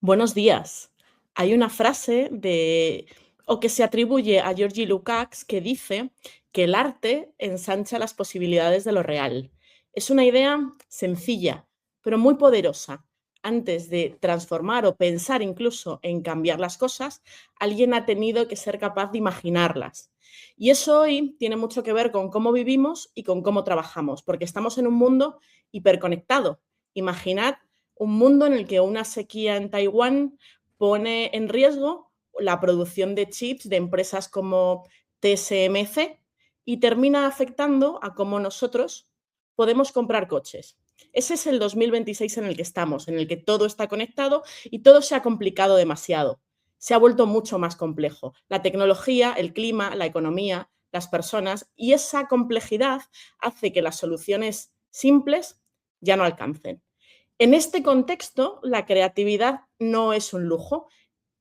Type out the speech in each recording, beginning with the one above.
Buenos días. Hay una frase o que se atribuye a Georgi Lukács que dice que el arte ensancha las posibilidades de lo real. Es una idea sencilla, pero muy poderosa. Antes de transformar o pensar incluso en cambiar las cosas, alguien ha tenido que ser capaz de imaginarlas. Y eso hoy tiene mucho que ver con cómo vivimos y con cómo trabajamos, porque estamos en un mundo hiperconectado. Imaginad un mundo en el que una sequía en Taiwán pone en riesgo la producción de chips de empresas como TSMC y termina afectando a cómo nosotros podemos comprar coches. Ese es el 2026 en el que estamos, en el que todo está conectado y todo se ha complicado demasiado. Se ha vuelto mucho más complejo. La tecnología, el clima, la economía, las personas, y esa complejidad hace que las soluciones simples ya no alcancen. En este contexto, la creatividad no es un lujo,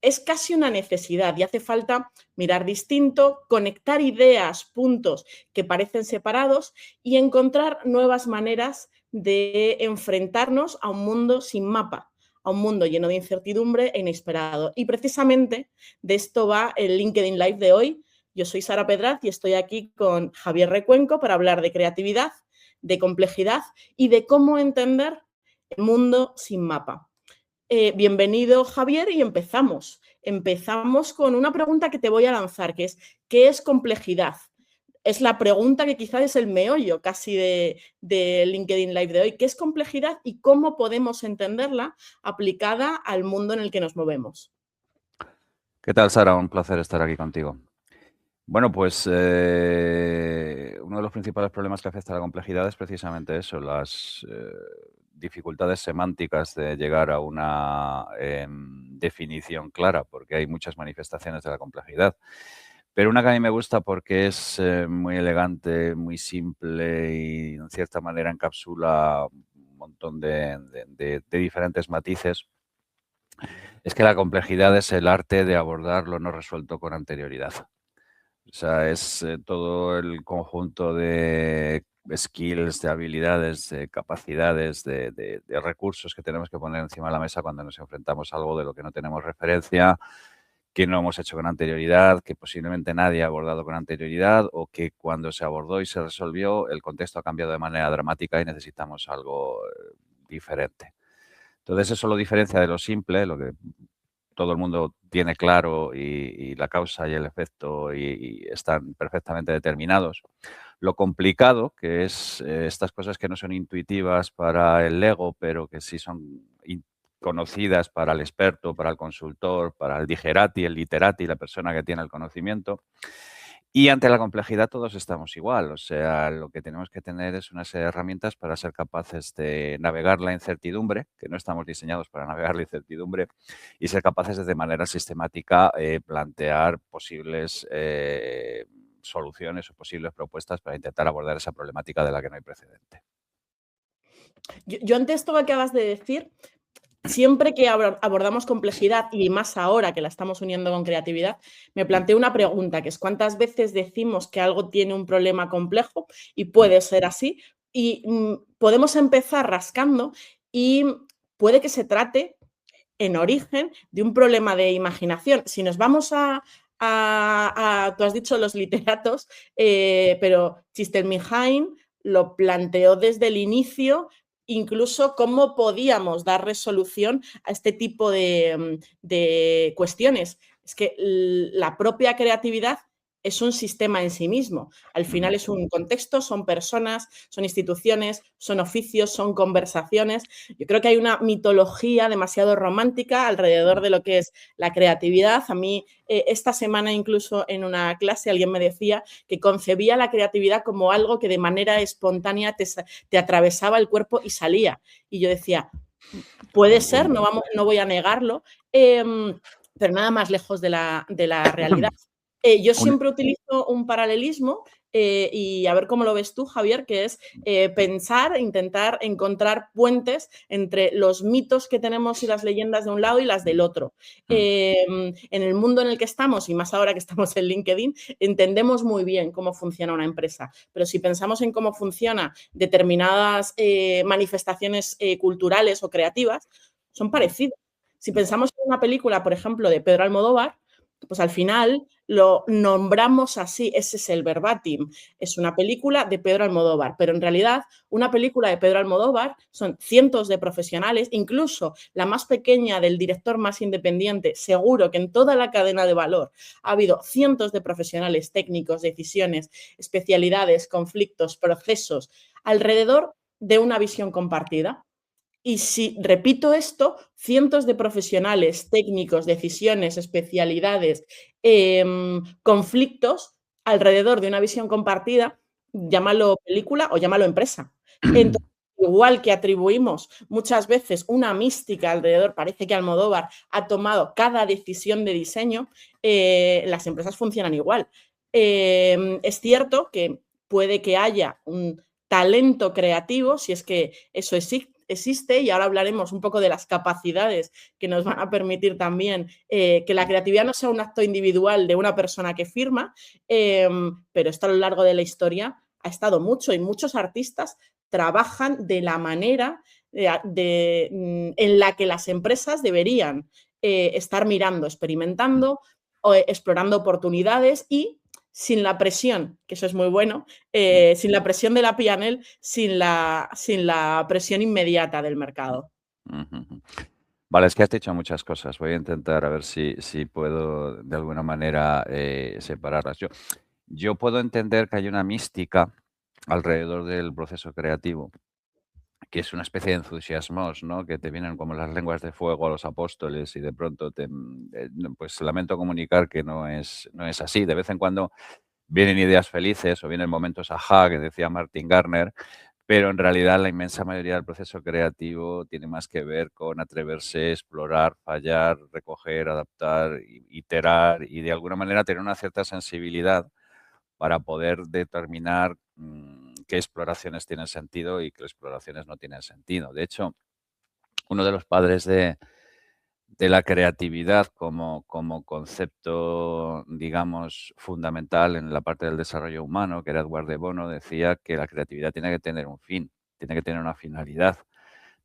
es casi una necesidad y hace falta mirar distinto, conectar ideas, puntos que parecen separados y encontrar nuevas maneras de enfrentarnos a un mundo sin mapa, a un mundo lleno de incertidumbre e inesperado. Y precisamente de esto va el LinkedIn Live de hoy. Yo soy Sara Pedraz y estoy aquí con Javier Recuenco para hablar de creatividad, de complejidad y de cómo entender el mundo sin mapa. Bienvenido, Javier, y empezamos. Empezamos con una pregunta que te voy a lanzar, que es ¿qué es complejidad? Es la pregunta que quizás es el meollo casi de LinkedIn Live de hoy. ¿Qué es complejidad y cómo podemos entenderla aplicada al mundo en el que nos movemos? ¿Qué tal, Sara? Un placer estar aquí contigo. Bueno, pues uno de los principales problemas que afecta a la complejidad es precisamente eso, las dificultades semánticas de llegar a una definición clara, porque hay muchas manifestaciones de la complejidad. pero una que a mí me gusta porque es muy elegante, muy simple y en cierta manera encapsula un montón de diferentes matices, es que la complejidad es el arte de abordar lo no resuelto con anterioridad. O sea, es todo el conjunto de skills, de habilidades, de capacidades, de recursos que tenemos que poner encima de la mesa cuando nos enfrentamos a algo de lo que no tenemos referencia, que no hemos hecho con anterioridad, que posiblemente nadie ha abordado con anterioridad o que cuando se abordó y se resolvió el contexto ha cambiado de manera dramática y necesitamos algo diferente. Entonces eso lo diferencia de lo simple, lo que todo el mundo tiene claro y la causa y el efecto y están perfectamente determinados. Lo complicado, que es estas cosas que no son intuitivas para el ego, pero que sí son conocidas para el experto, para el consultor, para el digerati, el literati, la persona que tiene el conocimiento. Y ante la complejidad todos estamos igual, o sea, lo que tenemos que tener es una serie de herramientas para ser capaces de navegar la incertidumbre, que no estamos diseñados para navegar la incertidumbre, y ser capaces de manera sistemática plantear posibles soluciones o posibles propuestas para intentar abordar esa problemática de la que no hay precedente. Yo ante esto que acabas de decir, siempre que abordamos complejidad y más ahora que la estamos uniendo con creatividad, me Mm, planteo una pregunta, que es ¿cuántas veces decimos que algo tiene un problema complejo? Y mm, puede ser así. Y podemos empezar rascando y puede que se trate en origen de un problema de imaginación. Si nos vamos tú has dicho los literatos, pero Csikszentmihalyi lo planteó desde el inicio, incluso cómo podíamos dar resolución a este tipo de cuestiones. Es que la propia creatividad es un sistema en sí mismo. Al final ujú, es un contexto, son personas, son instituciones, son oficios, son conversaciones. Yo creo que hay una mitología demasiado romántica alrededor de lo que es la creatividad. A mí, esta semana incluso en una clase alguien me decía que concebía la creatividad como algo que de manera espontánea te atravesaba el cuerpo y salía. Y yo decía, puede ser, no voy a negarlo, pero nada más lejos de la realidad. Yo un- siempre utilizo un paralelismo y a ver cómo lo ves tú, Javier, que es pensar, intentar encontrar puentes entre los mitos que tenemos y las leyendas de un lado y las del otro. mm, En el mundo en el que estamos, y más ahora que estamos en LinkedIn, entendemos muy bien cómo funciona una empresa, pero si pensamos en cómo funciona determinadas manifestaciones culturales o creativas, son mm, parecidas. Si pensamos en una película, por ejemplo, de Pedro Almodóvar, pues al final lo nombramos así, ese es el verbatim. Es una película de Pedro Almodóvar, pero en realidad una película de Pedro Almodóvar son cientos de profesionales, incluso la más pequeña del director más independiente, seguro que en toda la cadena de valor ha habido cientos de profesionales técnicos, decisiones, especialidades, conflictos, procesos, alrededor de una visión compartida. Y si repito esto, cientos de profesionales, técnicos, decisiones, especialidades, conflictos alrededor de una visión compartida, llámalo película o llámalo empresa. Entonces, igual que atribuimos muchas veces una mística alrededor, parece que Almodóvar ha tomado cada decisión de diseño, las empresas funcionan igual. Es cierto que puede que haya un talento creativo, si es que eso existe, y ahora hablaremos un poco de las capacidades que nos van a permitir también que la creatividad no sea un acto individual de una persona que firma, pero esto a lo largo de la historia ha estado mucho y muchos artistas trabajan de la manera en la que las empresas deberían estar mirando, experimentando, explorando oportunidades y sin la presión, que eso es muy bueno, sin la presión de la P&L, sin la presión inmediata del mercado. ujú. Vale, es que has dicho muchas cosas. Voy a intentar a ver si puedo de alguna manera separarlas. Yo puedo entender que hay una mística alrededor del proceso creativo, que es una especie de entusiasmos, ¿no? Que te vienen como las lenguas de fuego a los apóstoles y de pronto no, pues lamento comunicar que no es así. De vez en cuando vienen ideas felices o vienen momentos ajá, que decía Martin Garner, pero en realidad la inmensa mayoría del proceso creativo tiene más que ver con atreverse, explorar, fallar, recoger, adaptar, iterar y de alguna manera tener una cierta sensibilidad para poder determinar qué exploraciones tienen sentido y qué exploraciones no tienen sentido. De hecho, uno de los padres de la creatividad como concepto, digamos, fundamental en la parte del desarrollo humano, que era Edward de Bono, decía que la creatividad tiene que tener un fin, tiene que tener una finalidad,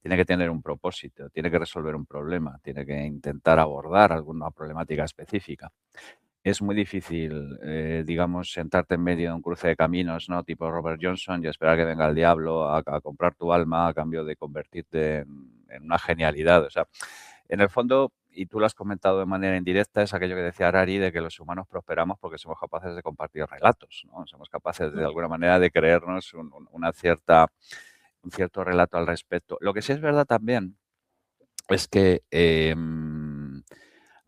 tiene que tener un propósito, tiene que resolver un problema, tiene que intentar abordar alguna problemática específica. Es muy difícil, digamos, sentarte en medio de un cruce de caminos, ¿no? Tipo Robert Johnson y esperar que venga el diablo a comprar tu alma a cambio de convertirte en una genialidad. O sea, en el fondo, y tú lo has comentado de manera indirecta, es aquello que decía Harari de que los humanos prosperamos porque somos capaces de compartir relatos, ¿no? Somos capaces de alguna manera de creernos un cierto relato al respecto. Lo que sí es verdad también es que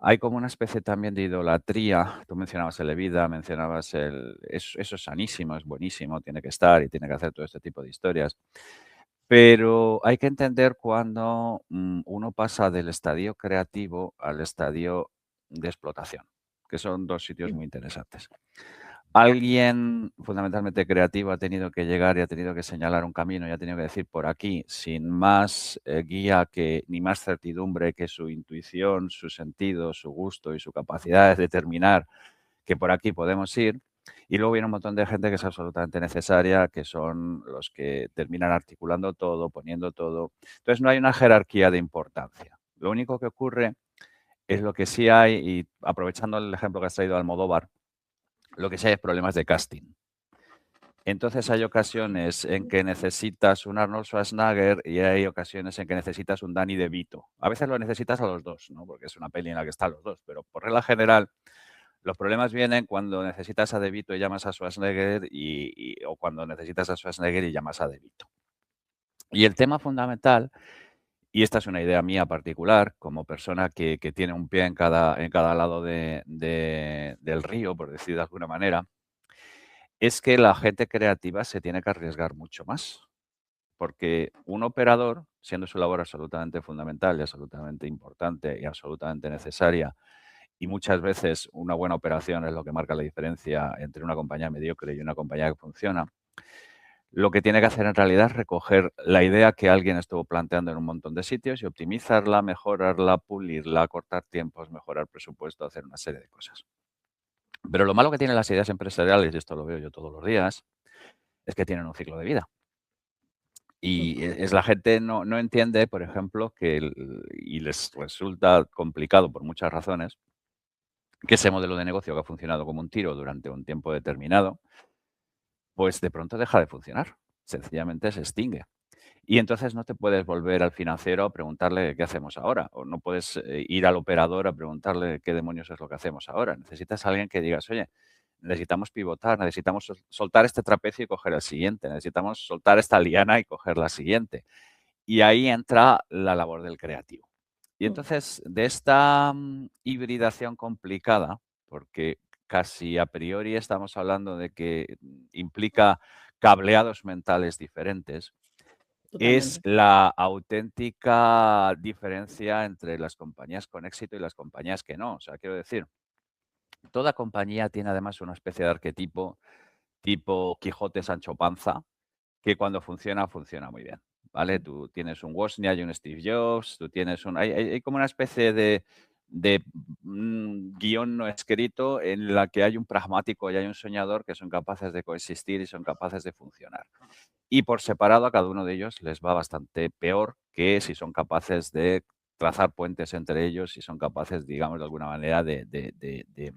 hay como una especie también de idolatría. Tú mencionabas el Evida, mencionabas eso es sanísimo, es buenísimo, tiene que estar y tiene que hacer todo este tipo de historias. Pero hay que entender cuando uno pasa del estadio creativo al estadio de explotación, que son dos sitios muy interesantes. Alguien fundamentalmente creativo ha tenido que llegar y ha tenido que señalar un camino y ha tenido que decir por aquí, sin más guía que ni más certidumbre que su intuición, su sentido, su gusto y su capacidad de determinar que por aquí podemos ir. Y luego viene un montón de gente que es absolutamente necesaria, que son los que terminan articulando todo, poniendo todo. Entonces no hay una jerarquía de importancia. Lo único que ocurre es lo que sí hay, y aprovechando el ejemplo que has traído de Almodóvar, lo que sí hay es problemas de casting. Entonces hay ocasiones en que necesitas un Arnold Schwarzenegger y hay ocasiones en que necesitas un Danny DeVito. A veces lo necesitas a los dos, ¿no? Porque es una peli en la que están los dos, pero por regla general los problemas vienen cuando necesitas a DeVito y llamas a Schwarzenegger o cuando necesitas a Schwarzenegger y llamas a DeVito. Y el tema fundamental, y esta es una idea mía particular, como persona que tiene un pie en cada lado del río, por decir de alguna manera, es que la gente creativa se tiene que arriesgar mucho más. Porque un operador, siendo su labor absolutamente fundamental y absolutamente importante y absolutamente necesaria, y muchas veces una buena operación es lo que marca la diferencia entre una compañía mediocre y una compañía que funciona, lo que tiene que hacer en realidad es recoger la idea que alguien estuvo planteando en un montón de sitios y optimizarla, mejorarla, pulirla, cortar tiempos, mejorar presupuesto, hacer una serie de cosas. Pero lo malo que tienen las ideas empresariales, y esto lo veo yo todos los días, es que tienen un ciclo de vida. Y es la gente no entiende, por ejemplo, y les resulta complicado por muchas razones, que ese modelo de negocio que ha funcionado como un tiro durante un tiempo determinado, pues de pronto deja de funcionar. Sencillamente se extingue. Y entonces no te puedes volver al financiero a preguntarle qué hacemos ahora, o no puedes ir al operador a preguntarle qué demonios es lo que hacemos ahora. Necesitas a alguien que digas, oye, necesitamos pivotar, necesitamos soltar este trapecio y coger el siguiente, necesitamos soltar esta liana y coger la siguiente. Y ahí entra la labor del creativo. Y entonces, de esta hibridación complicada, porque casi a priori estamos hablando de que implica cableados mentales diferentes, es Totalmente. la auténtica diferencia entre las compañías con éxito y las compañías que no. O sea, quiero decir, toda compañía tiene además una especie de arquetipo tipo Quijote Sancho Panza, que cuando funciona, funciona muy bien, ¿vale? Tú tienes un Wozniak y un Steve Jobs, tú tienes hay como una especie de guión no escrito en la que hay un pragmático y hay un soñador que son capaces de coexistir y son capaces de funcionar. Y por separado a cada uno de ellos les va bastante peor que si son capaces de trazar puentes entre ellos, si son capaces, digamos, de alguna manera de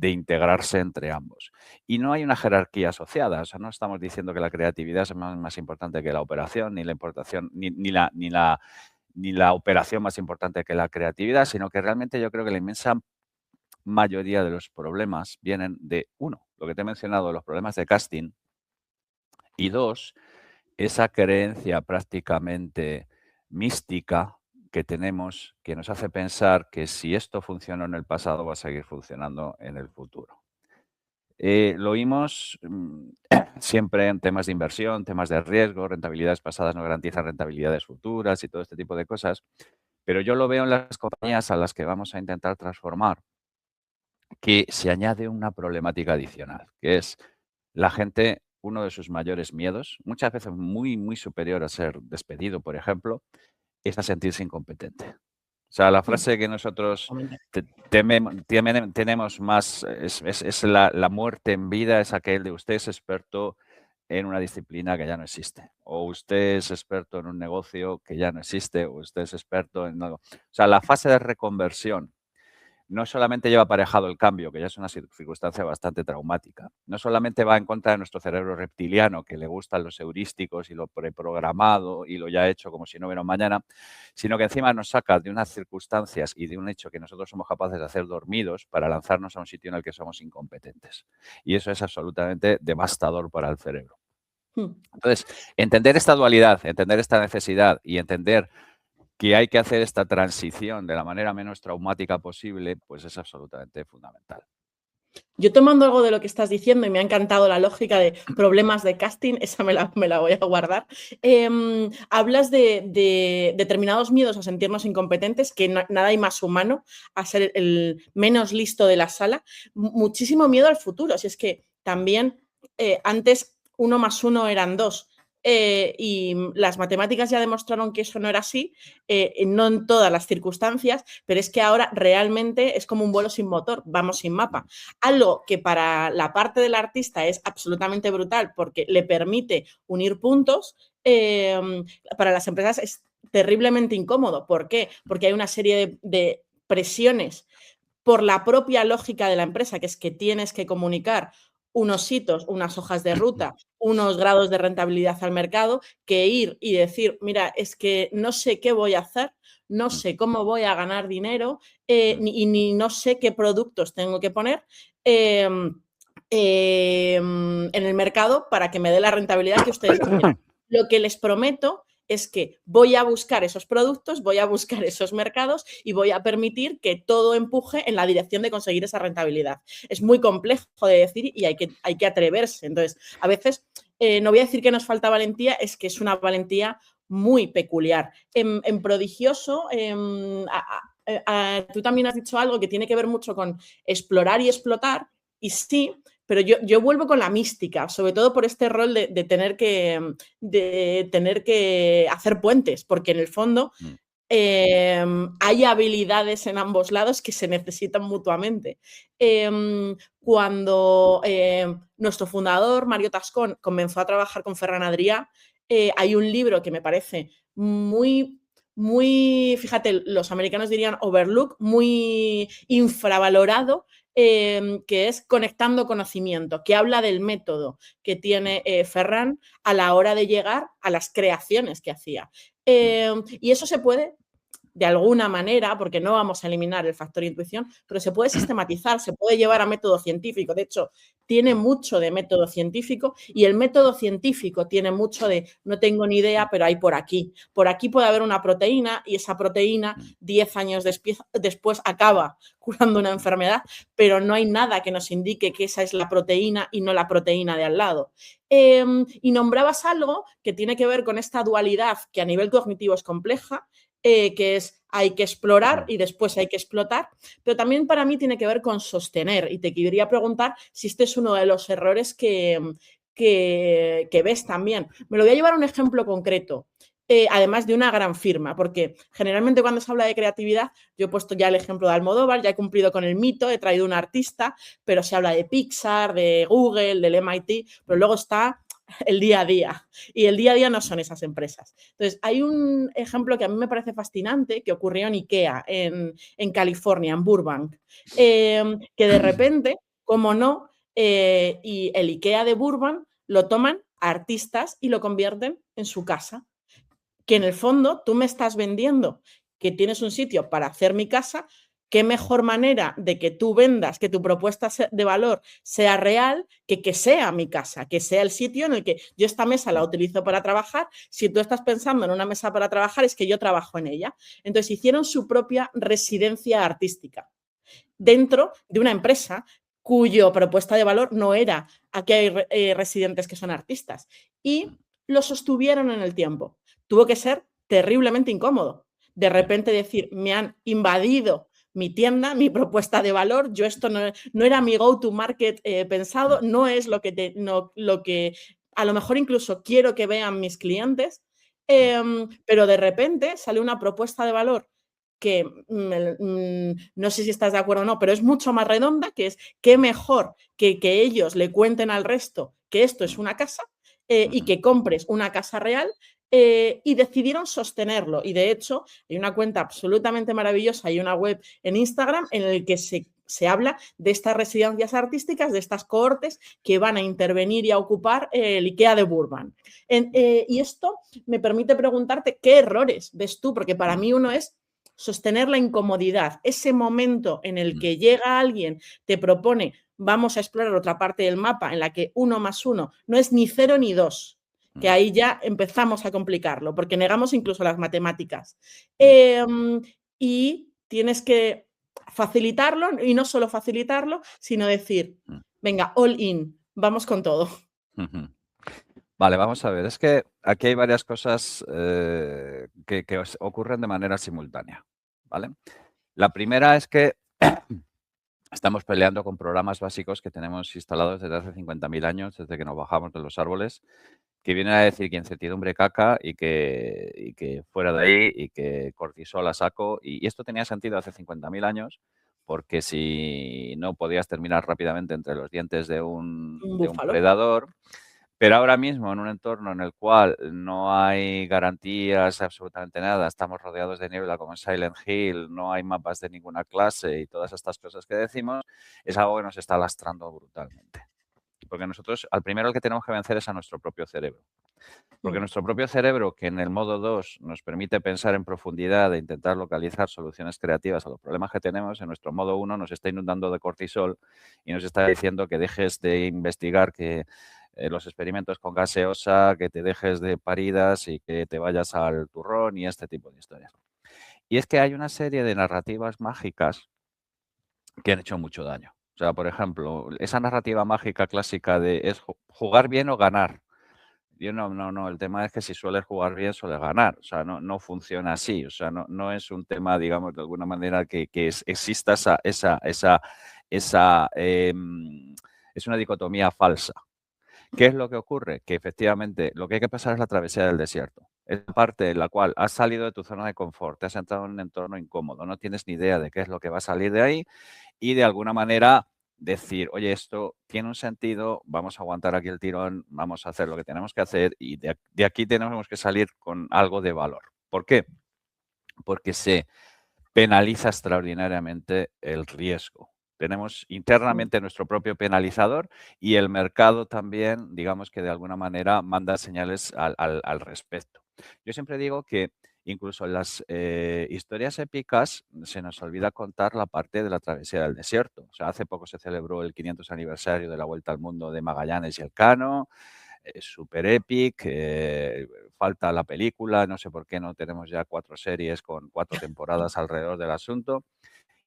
integrarse entre ambos. Y no hay una jerarquía asociada, o sea, no estamos diciendo que la creatividad es más importante que la operación, ni la importación, ni la operación más importante que la creatividad, sino que realmente yo creo que la inmensa mayoría de los problemas vienen de, uno, lo que te he mencionado, los problemas de casting, y dos, esa creencia prácticamente mística que tenemos que nos hace pensar que si esto funcionó en el pasado va a seguir funcionando en el futuro. Lo oímos siempre en temas de inversión, temas de riesgo, rentabilidades pasadas no garantizan rentabilidades futuras y todo este tipo de cosas, pero yo lo veo en las compañías a las que vamos a intentar transformar, que se añade una problemática adicional, que es la gente, uno de sus mayores miedos, muchas veces muy, muy superior a ser despedido, por ejemplo, es a sentirse incompetente. O sea, la frase que nosotros tenemos más es la muerte en vida, es aquel de usted es experto en una disciplina que ya no existe, o usted es experto en un negocio que ya no existe, o usted es experto en algo. O sea, la fase de reconversión no solamente lleva aparejado el cambio, que ya es una circunstancia bastante traumática, no solamente va en contra de nuestro cerebro reptiliano, que le gustan los heurísticos y lo preprogramado y lo ya hecho como si no hubiera un mañana, sino que encima nos saca de unas circunstancias y de un hecho que nosotros somos capaces de hacer dormidos para lanzarnos a un sitio en el que somos incompetentes. Y eso es absolutamente devastador para el cerebro. Entonces, entender esta dualidad, entender esta necesidad y entender que hay que hacer esta transición de la manera menos traumática posible, pues es absolutamente fundamental. Yo tomando algo de lo que estás diciendo, y me ha encantado la lógica de problemas de casting, esa me la voy a guardar. Hablas de determinados miedos a sentirnos incompetentes, que nada hay más humano a ser el menos listo de la sala. Muchísimo miedo al futuro. Si es que también antes 1 más 1 eran 2. Y las matemáticas ya demostraron que eso no era así, no en todas las circunstancias, pero es que ahora realmente es como un vuelo sin motor, vamos sin mapa. Algo que para la parte del artista es absolutamente brutal porque le permite unir puntos, para las empresas es terriblemente incómodo. ¿Por qué? Porque hay una serie de presiones por la propia lógica de la empresa, que es que tienes que comunicar unos hitos, unas hojas de ruta, unos grados de rentabilidad al mercado, que ir y decir, mira, es que no sé qué voy a hacer, no sé cómo voy a ganar dinero, ni no sé qué productos tengo que poner en el mercado para que me dé la rentabilidad que ustedes quieren. Lo que les prometo es que voy a buscar esos productos, voy a buscar esos mercados y voy a permitir que todo empuje en la dirección de conseguir esa rentabilidad. Es muy complejo de decir y hay que atreverse. Entonces, a veces, no voy a decir que nos falta valentía, es que es una valentía muy peculiar. En Prodigioso, tú también has dicho algo que tiene que ver mucho con explorar y explotar, y sí, pero yo vuelvo con la mística, sobre todo por este rol de tener que hacer puentes, porque en el fondo hay habilidades en ambos lados que se necesitan mutuamente. Cuando nuestro fundador, Mario Tascón, comenzó a trabajar con Ferran Adrià, hay un libro que me parece muy, fíjate, los americanos dirían overlook, muy infravalorado, que es Conectando Conocimiento, que habla del método que tiene Ferran a la hora de llegar a las creaciones que hacía. Y eso se puede, de alguna manera, porque no vamos a eliminar el factor intuición, pero se puede sistematizar, se puede llevar a método científico. De hecho, tiene mucho de método científico y el método científico tiene mucho de no tengo ni idea, pero hay por aquí. Por aquí puede haber una proteína y esa proteína 10 años después acaba curando una enfermedad, pero no hay nada que nos indique que esa es la proteína y no la proteína de al lado. Y nombrabas algo que tiene que ver con esta dualidad que a nivel cognitivo es compleja, que es hay que explorar y después hay que explotar, pero también para mí tiene que ver con sostener. Y te quería preguntar si este es uno de los errores que ves también. Me lo voy a llevar a un ejemplo concreto. Además de una gran firma, porque generalmente cuando se habla de creatividad, yo he puesto ya el ejemplo de Almodóvar, ya he cumplido con el mito, he traído un artista, pero se habla de Pixar, de Google, del MIT, pero luego está el día a día. Y el día a día no son esas empresas. Entonces, hay un ejemplo que a mí me parece fascinante que ocurrió en IKEA, en California, en Burbank, que de repente, como no, y el IKEA de Burbank lo toman artistas y lo convierten en su casa. Que en el fondo tú me estás vendiendo que tienes un sitio para hacer mi casa. ¿Qué mejor manera de que tú vendas, que tu propuesta de valor sea real, que sea mi casa, que sea el sitio en el que yo esta mesa la utilizo para trabajar? Si tú estás pensando en una mesa para trabajar, es que yo trabajo en ella. Entonces hicieron su propia residencia artística dentro de una empresa cuyo propuesta de valor no era aquí hay residentes que son artistas. Y lo sostuvieron en el tiempo. Tuvo que ser terriblemente incómodo. De repente decir, me han invadido mi tienda, mi propuesta de valor, yo esto no era mi go-to-market pensado, no es lo que a lo mejor incluso quiero que vean mis clientes, pero de repente sale una propuesta de valor que no sé si estás de acuerdo o no, pero es mucho más redonda, que es qué mejor que ellos le cuenten al resto que esto es una casa y que compres una casa real y decidieron sostenerlo. Y de hecho, hay una cuenta absolutamente maravillosa, hay una web en Instagram en el que se habla de estas residencias artísticas, de estas cohortes que van a intervenir y a ocupar el IKEA de Burbank. Y esto me permite preguntarte qué errores ves tú, porque para mí uno es sostener la incomodidad, ese momento en el que llega alguien, te propone, vamos a explorar otra parte del mapa en la que 1 más 1 no es ni 0 ni 2, que ahí ya empezamos a complicarlo, porque negamos incluso las matemáticas. Y tienes que facilitarlo, y no solo facilitarlo, sino decir, venga, all in, vamos con todo. Vale, vamos a ver. Es que aquí hay varias cosas que ocurren de manera simultánea, ¿vale? La primera es que estamos peleando con programas básicos que tenemos instalados desde hace 50.000 años, desde que nos bajamos de los árboles, que vienen a decir que incertidumbre caca y que fuera de ahí y que cortisol a saco. Y esto tenía sentido hace 50.000 años, porque si no podías terminar rápidamente entre los dientes de un Búfalo. predador. Pero ahora mismo, en un entorno en el cual no hay garantías, absolutamente nada, estamos rodeados de niebla como en Silent Hill, no hay mapas de ninguna clase y todas estas cosas que decimos, es algo que nos está lastrando brutalmente. Porque nosotros, al primero al que tenemos que vencer es a nuestro propio cerebro. Porque nuestro propio cerebro, que en el modo 2 nos permite pensar en profundidad e intentar localizar soluciones creativas a los problemas que tenemos, en nuestro modo 1 nos está inundando de cortisol y nos está diciendo que dejes de investigar que los experimentos con gaseosa, que te dejes de paridas y que te vayas al turrón y este tipo de historias. Y es que hay una serie de narrativas mágicas que han hecho mucho daño. O sea, por ejemplo, esa narrativa mágica clásica de es jugar bien o ganar. Yo no, el tema es que si sueles jugar bien, sueles ganar. O sea, no funciona así. O sea, no es un tema, digamos, de alguna manera que exista es una dicotomía falsa. ¿Qué es lo que ocurre? Que efectivamente lo que hay que pasar es la travesía del desierto. Es la parte en la cual has salido de tu zona de confort, te has entrado en un entorno incómodo, no tienes ni idea de qué es lo que va a salir de ahí y de alguna manera decir, oye, esto tiene un sentido, vamos a aguantar aquí el tirón, vamos a hacer lo que tenemos que hacer y de aquí tenemos que salir con algo de valor. ¿Por qué? Porque se penaliza extraordinariamente el riesgo. Tenemos internamente nuestro propio penalizador y el mercado también, digamos que de alguna manera manda señales al respecto. Yo siempre digo que incluso en las historias épicas se nos olvida contar la parte de la travesía del desierto. O sea, hace poco se celebró el 500 aniversario de la Vuelta al Mundo de Magallanes y Elcano, super epic, falta la película, no sé por qué no tenemos ya 4 series con 4 temporadas alrededor del asunto.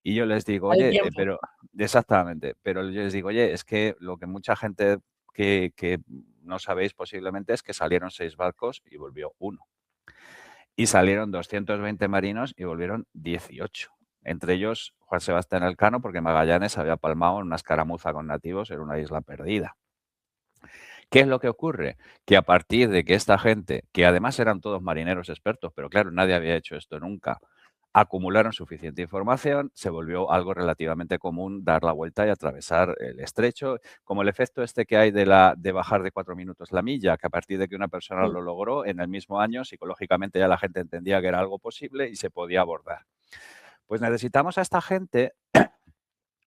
Y yo les digo, Al oye, tiempo. pero exactamente, pero yo les digo, oye, es que lo que mucha gente que no sabéis posiblemente es que salieron 6 barcos y volvió uno. Y salieron 220 marinos y volvieron 18. Entre ellos Juan Sebastián Elcano, porque Magallanes había palmado en una escaramuza con nativos en una isla perdida. ¿Qué es lo que ocurre? Que a partir de que esta gente, que además eran todos marineros expertos, pero claro, nadie había hecho esto nunca, acumularon suficiente información, se volvió algo relativamente común dar la vuelta y atravesar el estrecho, como el efecto este que hay de bajar de 4 minutos la milla, que a partir de que una persona lo logró, en el mismo año psicológicamente ya la gente entendía que era algo posible y se podía abordar. Pues necesitamos a esta gente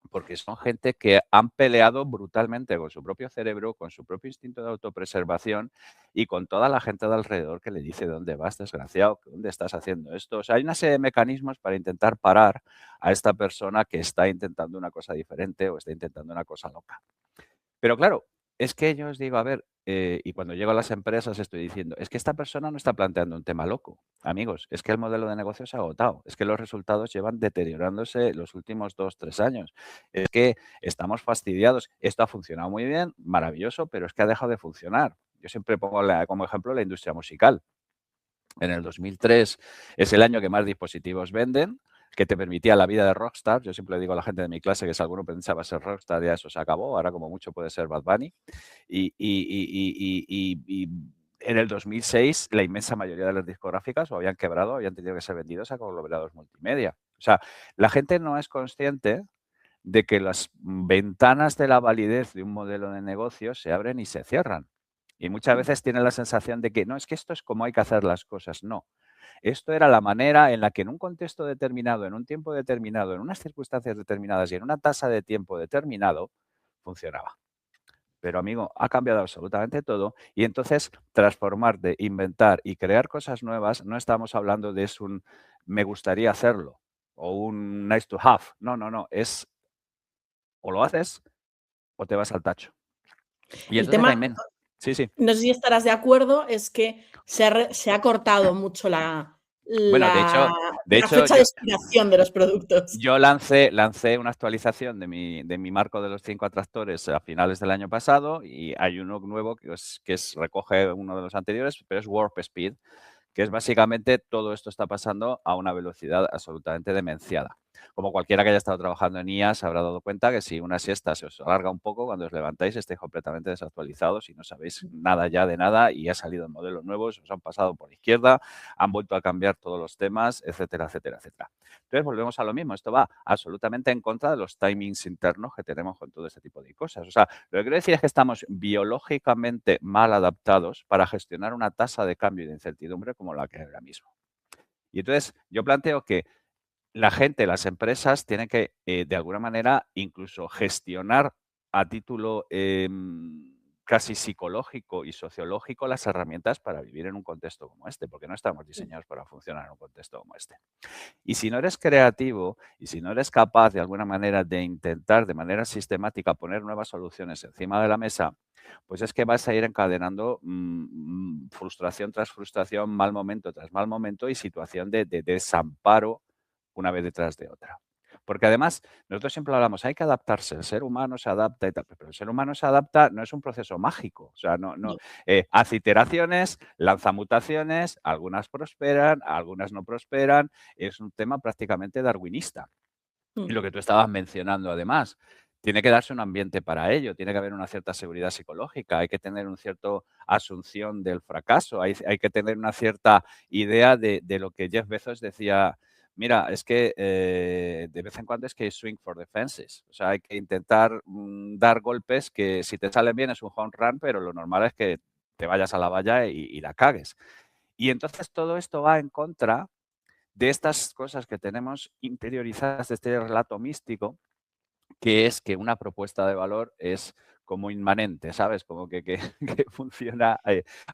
porque son gente que han peleado brutalmente con su propio cerebro, con su propio instinto de autopreservación y con toda la gente de alrededor que le dice dónde vas, desgraciado, dónde estás haciendo esto. O sea, hay una serie de mecanismos para intentar parar a esta persona que está intentando una cosa diferente o está intentando una cosa loca. Pero claro, es que yo os digo, a ver, y cuando llego a las empresas estoy diciendo, es que esta persona no está planteando un tema loco. Amigos, es que el modelo de negocio se ha agotado, es que los resultados llevan deteriorándose los últimos 2, 3 años, es que estamos fastidiados, esto ha funcionado muy bien, maravilloso, pero es que ha dejado de funcionar. Yo siempre pongo como ejemplo la industria musical. En el 2003 es el año que más dispositivos venden, que te permitía la vida de rockstar. Yo siempre le digo a la gente de mi clase que si alguno pensaba ser rockstar, ya eso se acabó. Ahora como mucho puede ser Bad Bunny. Y en el 2006 la inmensa mayoría de las discográficas o habían quebrado o habían tenido que ser vendidos a conglomerados multimedia. O sea, la gente no es consciente de que las ventanas de la validez de un modelo de negocio se abren y se cierran. Y muchas veces tienen la sensación de que no, es que esto es como hay que hacer las cosas. No. Esto era la manera en la que en un contexto determinado, en un tiempo determinado, en unas circunstancias determinadas y en una tasa de tiempo determinado, funcionaba. Pero amigo, ha cambiado absolutamente todo y entonces transformarte, inventar y crear cosas nuevas, no estamos hablando de es un me gustaría hacerlo o un nice to have. No, no, no. Es o lo haces o te vas al tacho. Y El entonces la tema, inmen sí, sí. no sé si estarás de acuerdo, es que se ha cortado mucho Bueno, de la hecho fecha de expiración de los productos. yo lancé una actualización de mi marco de los 5 atractores a finales del año pasado y hay uno nuevo que recoge uno de los anteriores, pero es Warp Speed, que es básicamente todo esto está pasando a una velocidad absolutamente demenciada. Como cualquiera que haya estado trabajando en IA se habrá dado cuenta que si una siesta se os alarga un poco, cuando os levantáis estáis completamente desactualizados y no sabéis nada ya de nada y ha salido modelos nuevos, os han pasado por izquierda, han vuelto a cambiar todos los temas, etcétera, etcétera, etcétera. Entonces volvemos a lo mismo, esto va absolutamente en contra de los timings internos que tenemos con todo este tipo de cosas. O sea, lo que quiero decir es que estamos biológicamente mal adaptados para gestionar una tasa de cambio y de incertidumbre como la que hay ahora mismo. Y entonces yo planteo que la gente, las empresas tienen que, de alguna manera, incluso gestionar a título casi psicológico y sociológico las herramientas para vivir en un contexto como este, porque no estamos diseñados para funcionar en un contexto como este. Y si no eres creativo y si no eres capaz de alguna manera de intentar de manera sistemática poner nuevas soluciones encima de la mesa, pues es que vas a ir encadenando frustración tras frustración, mal momento tras mal momento y situación de desamparo una vez detrás de otra. Porque además, nosotros siempre hablamos, hay que adaptarse, el ser humano se adapta y tal, pero el ser humano se adapta, no es un proceso mágico, o sea, No. hace iteraciones, lanza mutaciones, algunas prosperan, algunas no prosperan, es un tema prácticamente darwinista. Y lo que tú estabas mencionando además, tiene que darse un ambiente para ello, tiene que haber una cierta seguridad psicológica, hay que tener una cierta asunción del fracaso, hay que tener una cierta idea de lo que Jeff Bezos decía, mira, es que de vez en cuando es que swing for the fences, o sea, hay que intentar dar golpes que si te salen bien es un home run, pero lo normal es que te vayas a la valla y la cagues. Y entonces todo esto va en contra de estas cosas que tenemos interiorizadas de este relato místico, que es que una propuesta de valor es como inmanente, ¿sabes? Como que que funciona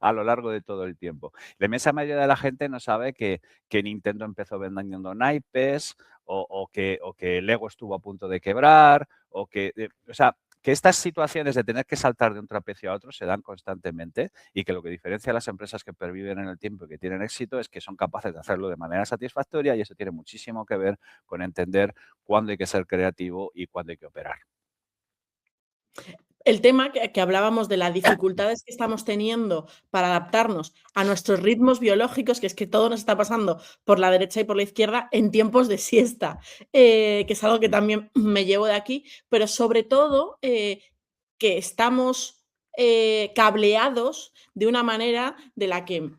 a lo largo de todo el tiempo. La inmensa mayoría de la gente no sabe que Nintendo empezó vendiendo naipes o que Lego estuvo a punto de quebrar o sea, que estas situaciones de tener que saltar de un trapecio a otro se dan constantemente y que lo que diferencia a las empresas que perviven en el tiempo y que tienen éxito es que son capaces de hacerlo de manera satisfactoria y eso tiene muchísimo que ver con entender cuándo hay que ser creativo y cuándo hay que operar. El tema que hablábamos de las dificultades que estamos teniendo para adaptarnos a nuestros ritmos biológicos, que es que todo nos está pasando por la derecha y por la izquierda en tiempos de siesta, que es algo que también me llevo de aquí, pero sobre todo que estamos cableados de una manera de la que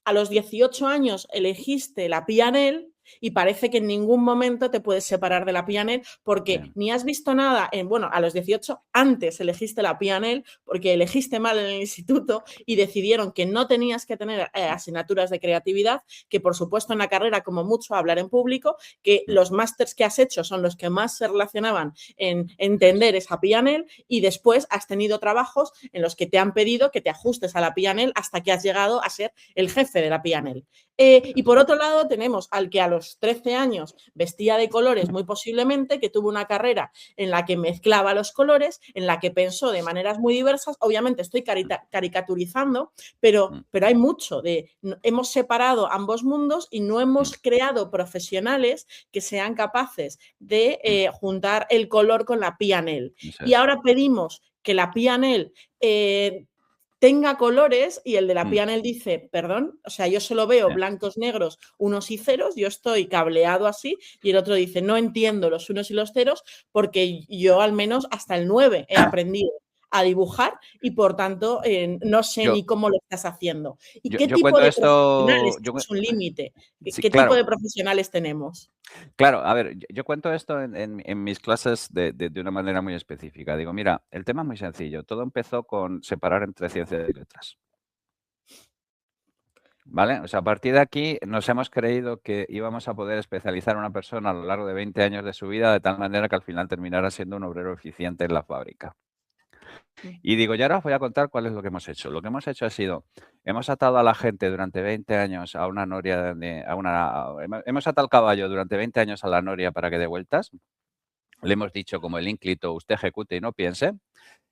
a los 18 años elegiste la PNL y parece que en ningún momento te puedes separar de la PNL porque Bien. ni has visto nada bueno, a los 18 antes elegiste la PNL porque elegiste mal en el instituto y decidieron que no tenías que tener asignaturas de creatividad, que por supuesto en la carrera como mucho hablar en público, que los másters que has hecho son los que más se relacionaban en entender esa PNL y después has tenido trabajos en los que te han pedido que te ajustes a la PNL hasta que has llegado a ser el jefe de la PNL. Y por otro lado tenemos al que a los 13 años vestía de colores muy posiblemente, que tuvo una carrera en la que mezclaba los colores, en la que pensó de maneras muy diversas. Obviamente estoy caricaturizando, pero hay mucho de, hemos separado ambos mundos y no hemos creado profesionales que sean capaces de juntar el color con la P&L. Y ahora pedimos que la P&L tenga colores y el de la P&L dice, perdón, o sea, yo solo veo blancos, negros, unos y ceros, yo estoy cableado así, y el otro dice, no entiendo los unos y los ceros porque yo al menos hasta el 9 he aprendido a dibujar y por tanto no sé ni cómo lo estás haciendo. ¿Y qué Yo tipo cuento de profesionales? esto, Es un límite. sí, ¿Qué tipo claro, de profesionales tenemos? claro. A ver, yo cuento esto en mis clases de una manera muy específica. Digo, mira, el tema es muy sencillo. Todo empezó con separar entre ciencias y letras. ¿Vale? O sea, a partir de aquí nos hemos creído que íbamos a poder especializar a una persona a lo largo de 20 años de su vida de tal manera que al final terminara siendo un obrero eficiente en la fábrica. Y digo, ya ahora os voy a contar cuál es lo que hemos hecho. Lo que hemos hecho ha sido, hemos atado a la gente durante 20 años a una noria, hemos atado al caballo durante 20 años a la noria para que dé vueltas. Le hemos dicho, como el ínclito, usted ejecute y no piense.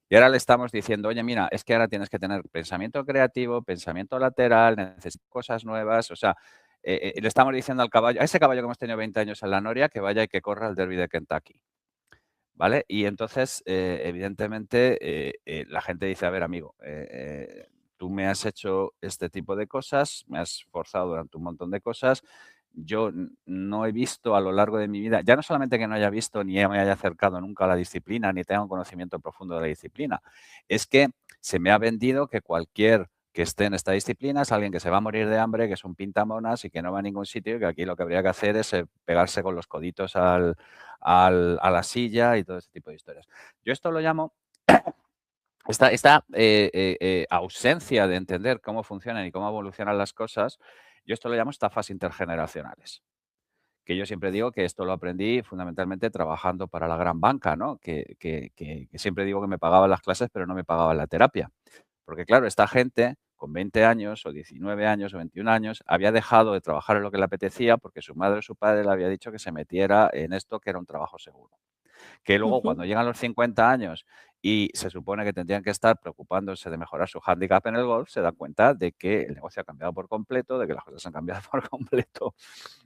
Y ahora le estamos diciendo, oye, mira, es que ahora tienes que tener pensamiento creativo, pensamiento lateral, necesitas cosas nuevas. O sea, le estamos diciendo al caballo, a ese caballo que hemos tenido 20 años en la noria, que vaya y que corra el derby de Kentucky. ¿Vale? Y entonces, evidentemente, la gente dice, a ver, amigo, tú me has hecho este tipo de cosas, me has forzado durante un montón de cosas. Yo no he visto a lo largo de mi vida, ya no solamente que no haya visto ni me haya acercado nunca a la disciplina, ni tenga un conocimiento profundo de la disciplina, es que se me ha vendido que cualquier que esté en esta disciplina es alguien que se va a morir de hambre, que es un pintamonas y que no va a ningún sitio y que aquí lo que habría que hacer es pegarse con los coditos a la silla y todo ese tipo de historias. Yo esto lo llamo esta ausencia de entender cómo funcionan y cómo evolucionan las cosas, yo esto lo llamo estafas intergeneracionales. Que yo siempre digo que esto lo aprendí fundamentalmente trabajando para la gran banca, ¿no? Que siempre digo que me pagaban las clases, pero no me pagaban la terapia. Porque claro, esta gente con 20 años o 19 años o 21 años había dejado de trabajar en lo que le apetecía porque su madre o su padre le había dicho que se metiera en esto que era un trabajo seguro. Que luego cuando llegan los 50 años y se supone que tendrían que estar preocupándose de mejorar su hándicap en el golf, se dan cuenta de que el negocio ha cambiado por completo, de que las cosas han cambiado por completo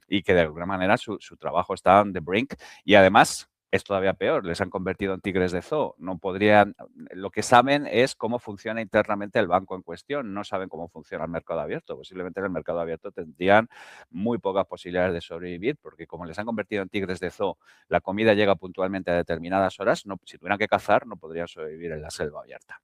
y que de alguna manera su trabajo está on the brink y además es todavía peor, les han convertido en tigres de zoo. No podrían, lo que saben es cómo funciona internamente el banco en cuestión, no saben cómo funciona el mercado abierto. Posiblemente en el mercado abierto tendrían muy pocas posibilidades de sobrevivir porque como les han convertido en tigres de zoo, la comida llega puntualmente a determinadas horas, no, si tuvieran que cazar no podrían sobrevivir en la selva abierta.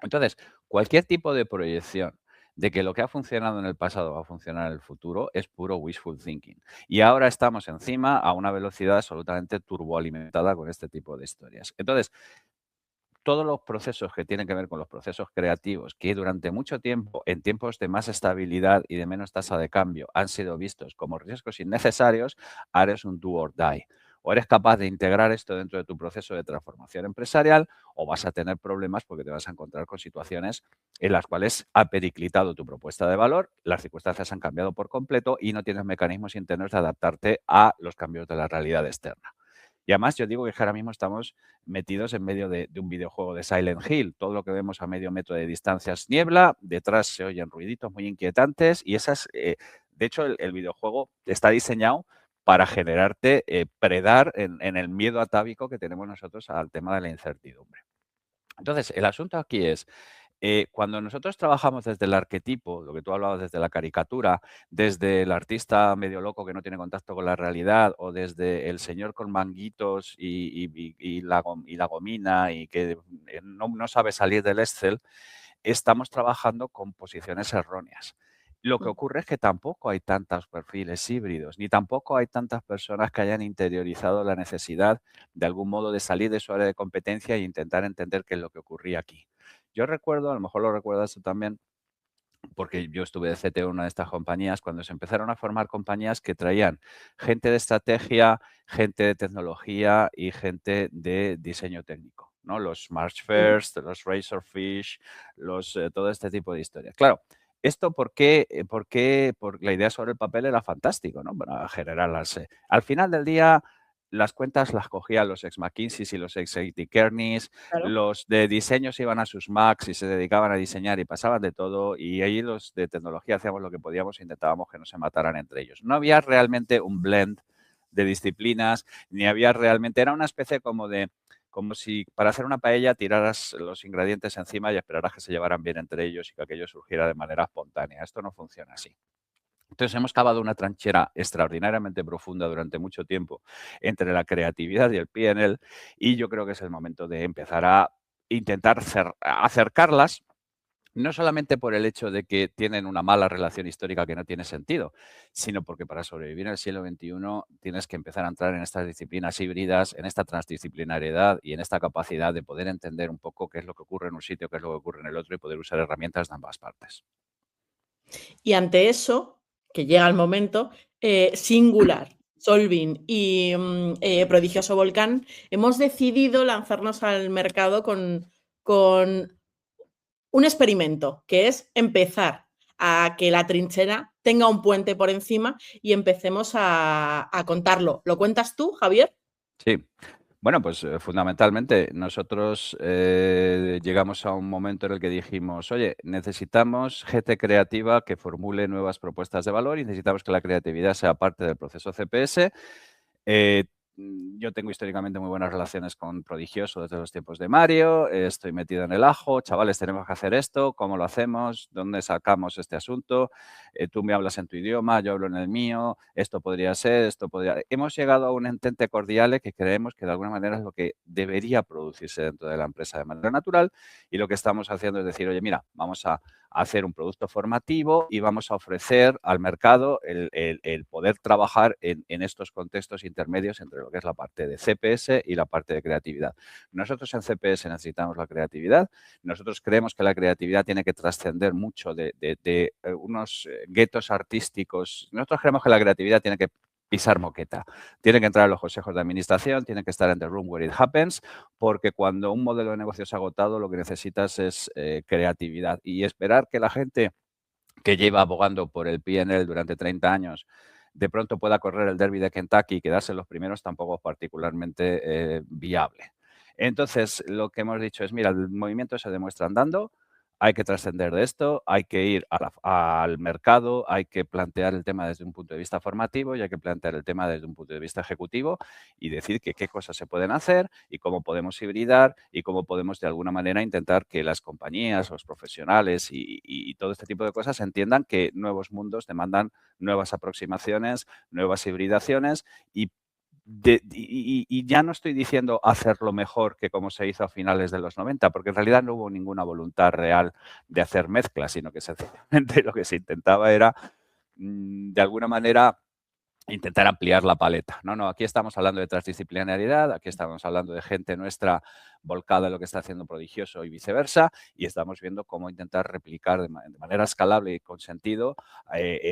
Entonces, cualquier tipo de proyección de que lo que ha funcionado en el pasado va a funcionar en el futuro es puro wishful thinking. Y ahora estamos encima a una velocidad absolutamente turboalimentada con este tipo de historias. Entonces, todos los procesos que tienen que ver con los procesos creativos, que durante mucho tiempo, en tiempos de más estabilidad y de menos tasa de cambio, han sido vistos como riesgos innecesarios, ahora es un do or die. O eres capaz de integrar esto dentro de tu proceso de transformación empresarial o vas a tener problemas porque te vas a encontrar con situaciones en las cuales ha periclitado tu propuesta de valor, las circunstancias han cambiado por completo y no tienes mecanismos internos de adaptarte a los cambios de la realidad externa. Y además yo digo que ahora mismo estamos metidos en medio de un videojuego de Silent Hill. Todo lo que vemos a medio metro de distancia es niebla, detrás se oyen ruiditos muy inquietantes y de hecho, el videojuego está diseñado para generarte predar en el miedo atávico que tenemos nosotros al tema de la incertidumbre. Entonces, el asunto aquí es, cuando nosotros trabajamos desde el arquetipo, lo que tú hablabas desde la caricatura, desde el artista medio loco que no tiene contacto con la realidad o desde el señor con manguitos y la gomina y que no sabe salir del Excel, estamos trabajando con posiciones erróneas. Lo que ocurre es que tampoco hay tantos perfiles híbridos, ni tampoco hay tantas personas que hayan interiorizado la necesidad de algún modo de salir de su área de competencia e intentar entender qué es lo que ocurría aquí. Yo recuerdo, a lo mejor lo recuerdas tú también, porque yo estuve de CTO en una de estas compañías, cuando se empezaron a formar compañías que traían gente de estrategia, gente de tecnología y gente de diseño técnico, ¿no? Los March First, los Razorfish, todo este tipo de historias. Claro, ¿Esto por qué? Porque la idea sobre el papel era fantástico, ¿no? Para generarlas. Al final del día, las cuentas las cogían los ex McKinsey y los ex IT Kearneys, Claro. los de diseño se iban a sus Macs y se dedicaban a diseñar y pasaban de todo, y ahí los de tecnología hacíamos lo que podíamos e intentábamos que no se mataran entre ellos. No había realmente un blend de disciplinas, ni había realmente, era una especie como si para hacer una paella tiraras los ingredientes encima y esperaras que se llevaran bien entre ellos y que aquello surgiera de manera espontánea. Esto no funciona así. Entonces hemos cavado una trinchera extraordinariamente profunda durante mucho tiempo entre la creatividad y el PNL, y yo creo que es el momento de empezar a intentar acercarlas, no solamente por el hecho de que tienen una mala relación histórica que no tiene sentido, sino porque para sobrevivir en el siglo XXI tienes que empezar a entrar en estas disciplinas híbridas, en esta transdisciplinariedad y en esta capacidad de poder entender un poco qué es lo que ocurre en un sitio, qué es lo que ocurre en el otro y poder usar herramientas de ambas partes. Y ante eso, que llega el momento, Singular, Solving y Prodigioso Volcán, hemos decidido lanzarnos al mercado con un experimento, que es empezar a que la trinchera tenga un puente por encima y empecemos a contarlo. ¿Lo cuentas tú, Javier? Sí. Bueno, pues fundamentalmente nosotros llegamos a un momento en el que dijimos, oye, necesitamos gente creativa que formule nuevas propuestas de valor y necesitamos que la creatividad sea parte del proceso CPS. Eh, yo tengo históricamente muy buenas relaciones con Prodigioso desde los tiempos de Mario, estoy metido en el ajo, chavales, tenemos que hacer esto, ¿cómo lo hacemos? ¿Dónde sacamos este asunto? Tú me hablas en tu idioma, yo hablo en el mío, esto podría ser, esto podría... Hemos llegado a un entente cordial que creemos que de alguna manera es lo que debería producirse dentro de la empresa de manera natural, y lo que estamos haciendo es decir, oye, mira, vamos a hacer un producto formativo y vamos a ofrecer al mercado el poder trabajar en estos contextos intermedios entre lo que es la parte de CPS y la parte de creatividad. Nosotros en CPS necesitamos la creatividad. Nosotros creemos que la creatividad tiene que trascender mucho de unos guetos artísticos. Nosotros creemos que la creatividad tiene que pisar moqueta. Tiene que entrar en los consejos de administración, tiene que estar en the room where it happens, porque cuando un modelo de negocio se ha agotado, lo que necesitas es creatividad. Y esperar que la gente que lleva abogando por el PNL durante 30 años de pronto pueda correr el derby de Kentucky y quedarse en los primeros tampoco es particularmente viable. Entonces, lo que hemos dicho es, mira, el movimiento se demuestra andando, hay que trascender de esto, hay que ir al mercado, hay que plantear el tema desde un punto de vista formativo y hay que plantear el tema desde un punto de vista ejecutivo y decir que qué cosas se pueden hacer y cómo podemos hibridar y cómo podemos de alguna manera intentar que las compañías, los profesionales y todo este tipo de cosas entiendan que nuevos mundos demandan nuevas aproximaciones, nuevas hibridaciones y ya no estoy diciendo hacerlo mejor que como se hizo a finales de los 90, porque en realidad no hubo ninguna voluntad real de hacer mezclas, sino que sencillamente lo que se intentaba era, de alguna manera, intentar ampliar la paleta. No, no, aquí estamos hablando de transdisciplinariedad, aquí estamos hablando de gente nuestra volcada en lo que está haciendo Prodigioso y viceversa, y estamos viendo cómo intentar replicar de manera escalable y con sentido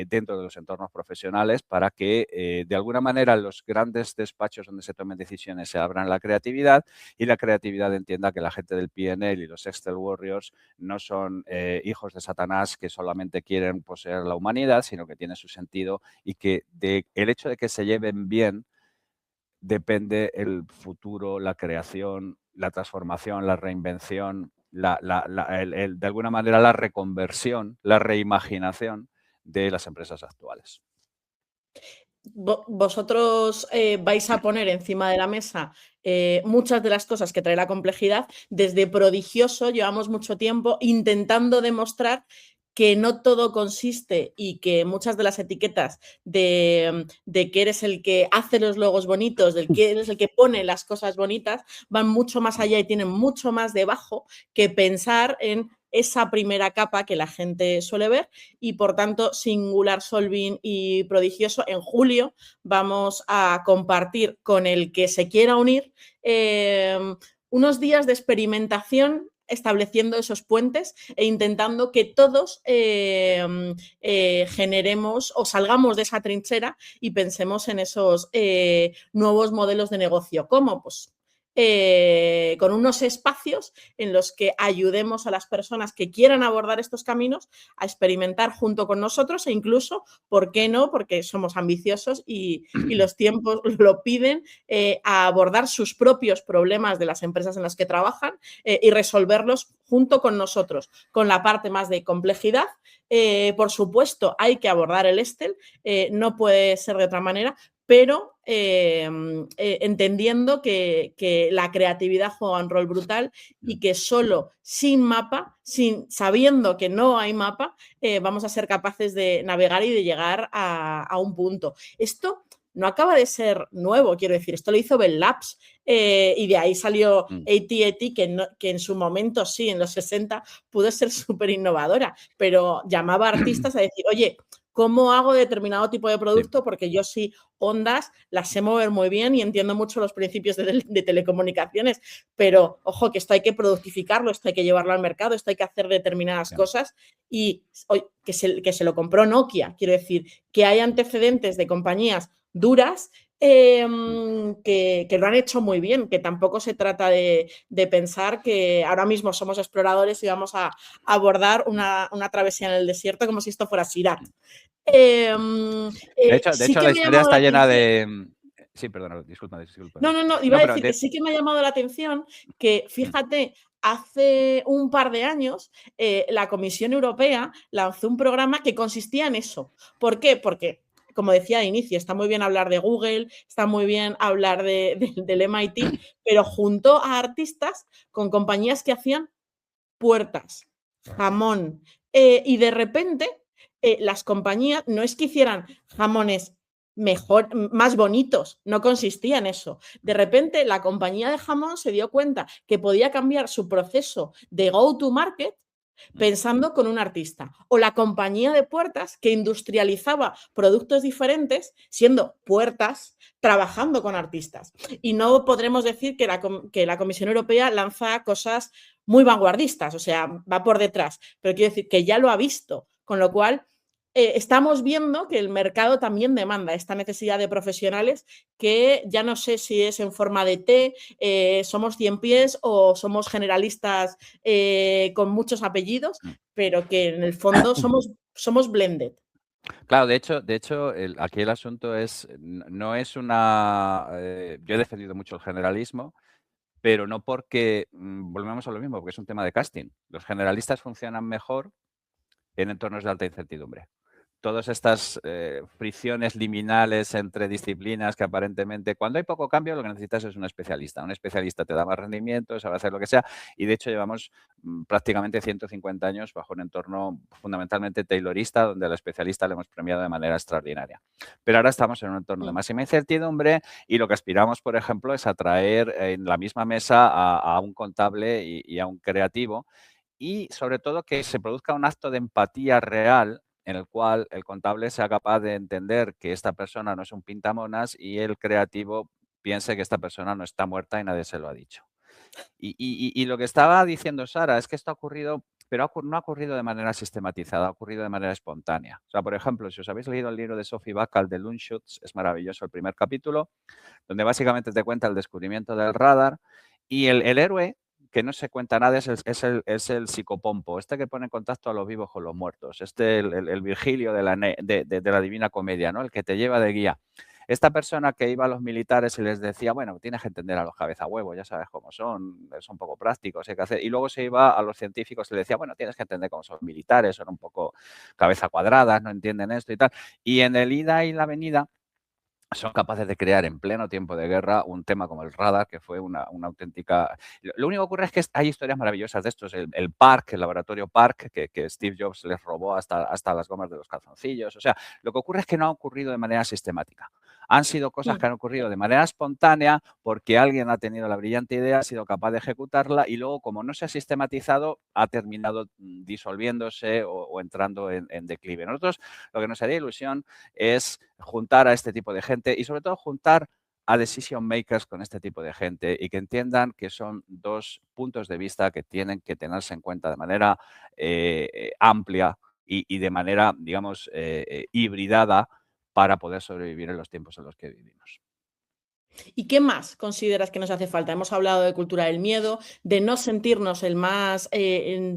dentro de los entornos profesionales para que de alguna manera los grandes despachos donde se tomen decisiones se abran la creatividad y la creatividad entienda que la gente del PNL y los Excel Warriors no son hijos de Satanás que solamente quieren poseer la humanidad, sino que tiene su sentido y que el hecho de que se lleven bien depende el futuro, la creación, la transformación, la reinvención, de alguna manera la reconversión, la reimaginación de las empresas actuales. Vosotros vais a poner encima de la mesa muchas de las cosas que trae la complejidad. Desde Prodigioso llevamos mucho tiempo intentando demostrar que no todo consiste y que muchas de las etiquetas de que eres el que hace los logos bonitos, del que eres el que pone las cosas bonitas, van mucho más allá y tienen mucho más debajo que pensar en esa primera capa que la gente suele ver y, por tanto, Singular, Solving y Prodigioso, en julio vamos a compartir con el que se quiera unir unos días de experimentación estableciendo esos puentes e intentando que todos generemos o salgamos de esa trinchera y pensemos en esos nuevos modelos de negocio. ¿Cómo? Pues con unos espacios en los que ayudemos a las personas que quieran abordar estos caminos a experimentar junto con nosotros e incluso, ¿por qué no? Porque somos ambiciosos y los tiempos lo piden, a abordar sus propios problemas de las empresas en las que trabajan y resolverlos junto con nosotros, con la parte más de complejidad. Por supuesto, hay que abordar el Excel, no puede ser de otra manera, pero entendiendo que la creatividad juega un rol brutal y que solo sin mapa, sabiendo que no hay mapa, vamos a ser capaces de navegar y de llegar a un punto. Esto no acaba de ser nuevo, quiero decir, esto lo hizo Bell Labs y de ahí salió AT&T, que en su momento, sí, en los 60, pudo ser súper innovadora, pero llamaba a artistas a decir, oye, ¿cómo hago determinado tipo de producto? Porque yo sí, ondas, las sé mover muy bien y entiendo mucho los principios de telecomunicaciones, pero ojo, que esto hay que productificarlo, esto hay que llevarlo al mercado, esto hay que hacer determinadas cosas y que se lo compró Nokia. Quiero decir, que hay antecedentes de compañías duras que lo han hecho muy bien, que tampoco se trata de pensar que ahora mismo somos exploradores y vamos a abordar una travesía en el desierto como si esto fuera Sirat. De Sí hecho, que la me ha historia llamado la está llena atención. de... Sí, perdona, disculpa. No, iba No, a pero decir que sí que me ha llamado la atención que, fíjate, hace un par de años la Comisión Europea lanzó un programa que consistía en eso. ¿Por qué? Porque, como decía al inicio, está muy bien hablar de Google, está muy bien hablar del MIT, pero juntó a artistas con compañías que hacían puertas, jamón, y de repente las compañías no es que hicieran jamones mejor, más bonitos, no consistía en eso. De repente la compañía de jamón se dio cuenta que podía cambiar su proceso de go to market pensando con un artista. O la compañía de puertas que industrializaba productos diferentes siendo puertas trabajando con artistas. Y no podremos decir que la Comisión Europea lanza cosas muy vanguardistas, o sea, va por detrás, pero quiero decir que ya lo ha visto, con lo cual estamos viendo que el mercado también demanda esta necesidad de profesionales que ya no sé si es en forma de T, somos 100 pies o somos generalistas con muchos apellidos, pero que en el fondo somos blended. Claro, de hecho, aquí el asunto es, no es una... yo he defendido mucho el generalismo, pero no porque, volvemos a lo mismo, porque es un tema de casting. Los generalistas funcionan mejor en entornos de alta incertidumbre. Todas estas fricciones liminales entre disciplinas que aparentemente, cuando hay poco cambio, lo que necesitas es un especialista. Un especialista te da más rendimiento, sabe hacer lo que sea, y de hecho llevamos prácticamente 150 años bajo un entorno fundamentalmente taylorista, donde al especialista le hemos premiado de manera extraordinaria. Pero ahora estamos en un entorno de máxima incertidumbre y lo que aspiramos, por ejemplo, es atraer en la misma mesa a un contable y a un creativo, y sobre todo que se produzca un acto de empatía real en el cual el contable sea capaz de entender que esta persona no es un pintamonas y el creativo piense que esta persona no está muerta y nadie se lo ha dicho. Y lo que estaba diciendo Sara es que esto ha ocurrido, pero no ha ocurrido de manera sistematizada, ha ocurrido de manera espontánea. O sea, por ejemplo, si os habéis leído el libro de Sophie Bacall de Loonshoots, es maravilloso el primer capítulo, donde básicamente te cuenta el descubrimiento del radar y el héroe que no se cuenta nada es el psicopompo, este que pone en contacto a los vivos con los muertos, el Virgilio de la Divina Comedia, ¿no? El que te lleva de guía. Esta persona que iba a los militares y les decía, bueno, tienes que entender a los cabezahuevos, ya sabes cómo son poco prácticos, hay que hacer. Y luego se iba a los científicos y les decía, bueno, tienes que entender cómo son militares, son un poco cabeza cuadradas, no entienden esto y tal. Y en el ida y la venida son capaces de crear en pleno tiempo de guerra un tema como el radar, que fue una auténtica... Lo único que ocurre es que hay historias maravillosas de estos. El Park, el laboratorio Park, que Steve Jobs les robó hasta las gomas de los calzoncillos. O sea, lo que ocurre es que no ha ocurrido de manera sistemática. Han sido cosas que han ocurrido de manera espontánea porque alguien ha tenido la brillante idea, ha sido capaz de ejecutarla y luego, como no se ha sistematizado, ha terminado disolviéndose o entrando en declive. Nosotros lo que nos haría ilusión es juntar a este tipo de gente y sobre todo juntar a decision makers con este tipo de gente y que entiendan que son dos puntos de vista que tienen que tenerse en cuenta de manera amplia y de manera, digamos, hibridada para poder sobrevivir en los tiempos en los que vivimos. ¿Y qué más consideras que nos hace falta? Hemos hablado de cultura del miedo, de no sentirnos el más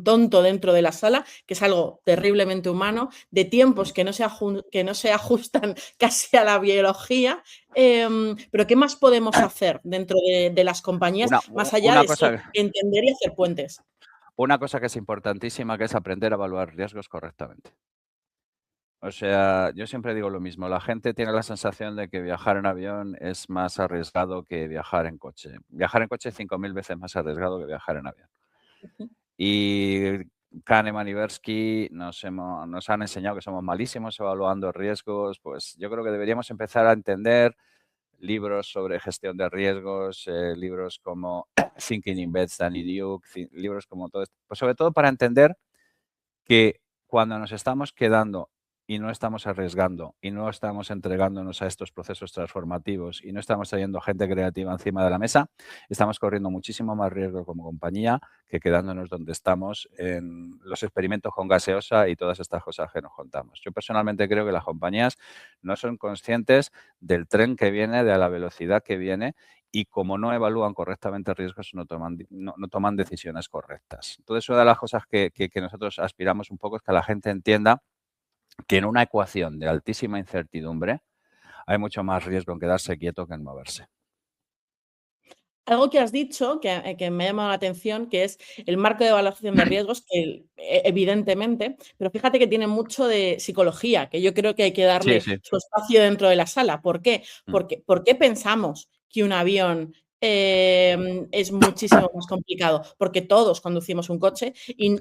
tonto dentro de la sala, que es algo terriblemente humano, de tiempos que no se ajustan casi a la biología. Pero ¿qué más podemos hacer dentro de las compañías, Una, más allá una de sí, cosa, entender y hacer puentes? una cosa que es importantísima, que es aprender a evaluar riesgos correctamente. O sea, yo siempre digo lo mismo, la gente tiene la sensación de que viajar en avión es más arriesgado que viajar en coche. Viajar en coche es 5.000 veces más arriesgado que viajar en avión. Y Kahneman y Tversky nos han enseñado que somos malísimos evaluando riesgos. Pues yo creo que deberíamos empezar a entender libros sobre gestión de riesgos, libros como Thinking in Bets, Danny Duke, libros como todo esto. Pues sobre todo para entender que cuando nos estamos quedando y no estamos arriesgando y no estamos entregándonos a estos procesos transformativos y no estamos trayendo gente creativa encima de la mesa, estamos corriendo muchísimo más riesgo como compañía que quedándonos donde estamos en los experimentos con gaseosa y todas estas cosas que nos contamos. Yo personalmente creo que las compañías no son conscientes del tren que viene, de la velocidad que viene y como no evalúan correctamente riesgos, no toman decisiones correctas. Entonces, una de las cosas que nosotros aspiramos un poco es que la gente entienda que en una ecuación de altísima incertidumbre hay mucho más riesgo en quedarse quieto que en moverse. Algo que has dicho que me ha llamado la atención, que es el marco de evaluación de riesgos, que evidentemente, pero fíjate que tiene mucho de psicología, que yo creo que hay que Sí, darle sí. su espacio dentro de la sala. ¿Por qué? Mm. ¿Por qué pensamos que un avión es muchísimo más complicado? Porque todos conducimos un coche y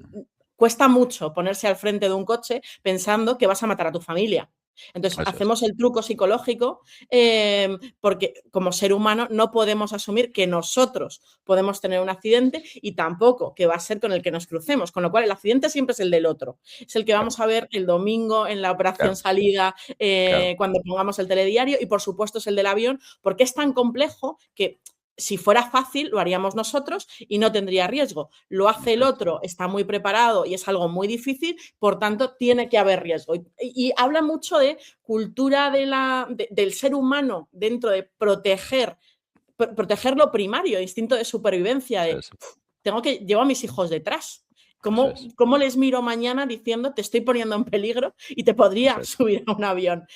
cuesta mucho ponerse al frente de un coche pensando que vas a matar a tu familia. Entonces, Eso es. hacemos el truco psicológico porque como ser humano no podemos asumir que nosotros podemos tener un accidente y tampoco que va a ser con el que nos crucemos, con lo cual el accidente siempre es el del otro. Es el que Claro, vamos a ver el domingo en la operación claro, salida, claro. cuando pongamos el telediario y por supuesto es el del avión, porque es tan complejo que si fuera fácil, lo haríamos nosotros y no tendría riesgo. Lo hace el Eso es. otro, está muy preparado y es algo muy difícil, por tanto, tiene que haber riesgo. Y habla mucho de cultura del ser humano dentro de proteger lo primario, instinto de supervivencia, de Eso es. llevo a mis hijos detrás. Eso ¿Cómo, es. ¿Cómo les miro mañana diciendo te estoy poniendo en peligro y te Eso podría es. subir a un avión?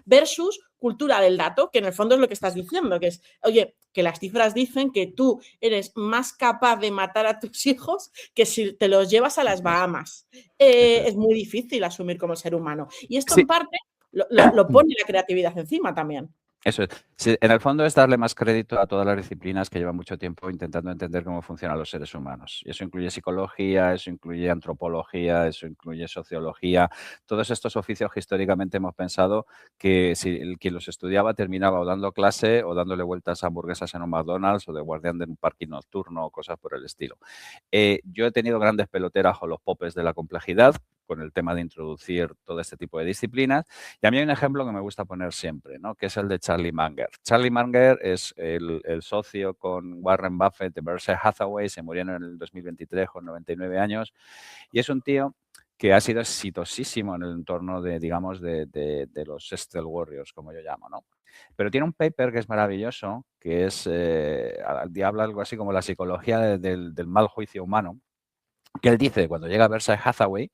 Versus cultura del dato, que en el fondo es lo que estás diciendo, que es, oye, que las cifras dicen que tú eres más capaz de matar a tus hijos que si te los llevas a las Eso es. Bahamas. Eso es. Es muy difícil asumir como ser humano. Y esto en Sí. parte lo pone la creatividad encima también. Eso es. Sí, en el fondo es darle más crédito a todas las disciplinas que llevan mucho tiempo intentando entender cómo funcionan los seres humanos. Y eso incluye psicología, eso incluye antropología, eso incluye sociología. Todos estos oficios que históricamente hemos pensado que si el quien los estudiaba terminaba o dando clase o dándole vueltas a hamburguesas en un McDonald's o de guardián de un parking nocturno o cosas por el estilo. Yo he tenido grandes peloteras o los popes de la complejidad con el tema de introducir todo este tipo de disciplinas. Y a mí hay un ejemplo que me gusta poner siempre, ¿no? Que es el de Charlie Munger. Charlie Munger es el socio con Warren Buffett de Berkshire Hathaway, se murió en el 2023 con 99 años, y es un tío que ha sido exitosísimo en el entorno de, digamos, de los Stealth Warriors, como yo llamo, ¿no? Pero tiene un paper que es maravilloso, que es, habla algo así como la psicología del mal juicio humano, que él dice, cuando llega a Berkshire Hathaway,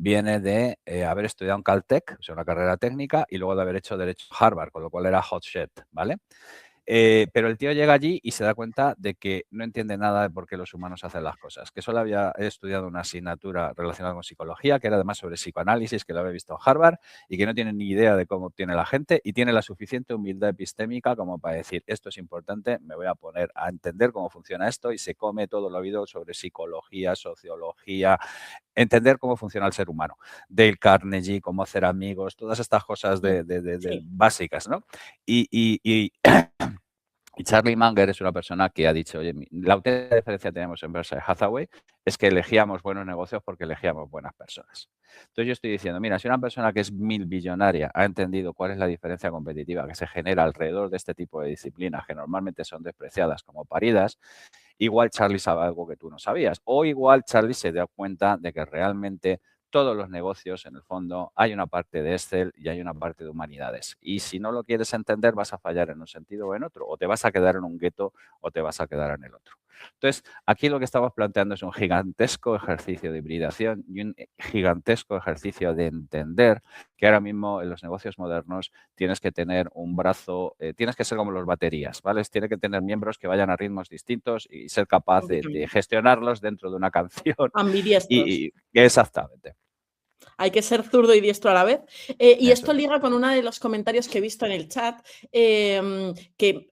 viene de haber estudiado en Caltech, o sea, una carrera técnica, y luego de haber hecho Derecho en Harvard, con lo cual era hot shit, ¿vale? Pero el tío llega allí y se da cuenta de que no entiende nada de por qué los humanos hacen las cosas, que solo había estudiado una asignatura relacionada con psicología, que era además sobre psicoanálisis, que lo había visto en Harvard, y que no tiene ni idea de cómo obtiene la gente, y tiene la suficiente humildad epistémica como para decir, esto es importante, me voy a poner a entender cómo funciona esto, y se come todo lo oído sobre psicología, sociología, entender cómo funciona el ser humano. Dale Carnegie, cómo hacer amigos, todas estas cosas Sí. básicas, ¿no? Y y Charlie Munger es una persona que ha dicho, oye, la auténtica diferencia que tenemos en Berkshire Hathaway es que elegíamos buenos negocios porque elegíamos buenas personas. Entonces yo estoy diciendo, mira, si una persona que es billonaria ha entendido cuál es la diferencia competitiva que se genera alrededor de este tipo de disciplinas que normalmente son despreciadas como paridas, igual Charlie sabe algo que tú no sabías. O igual Charlie se da cuenta de que realmente todos los negocios, en el fondo, hay una parte de Excel y hay una parte de humanidades. Y si no lo quieres entender, vas a fallar en un sentido o en otro, o te vas a quedar en un gueto o te vas a quedar en el otro. Entonces, aquí lo que estamos planteando es un gigantesco ejercicio de hibridación y un gigantesco ejercicio de entender que ahora mismo en los negocios modernos tienes que tener un brazo, tienes que ser como los baterías, ¿vale? Tienes que tener miembros que vayan a ritmos distintos y ser capaz de completamente. gestionarlos dentro de una canción. Ambidiestros. Exactamente, Hay que ser zurdo y diestro a la vez. Y eso esto es. liga con uno de los comentarios que he visto en el chat, que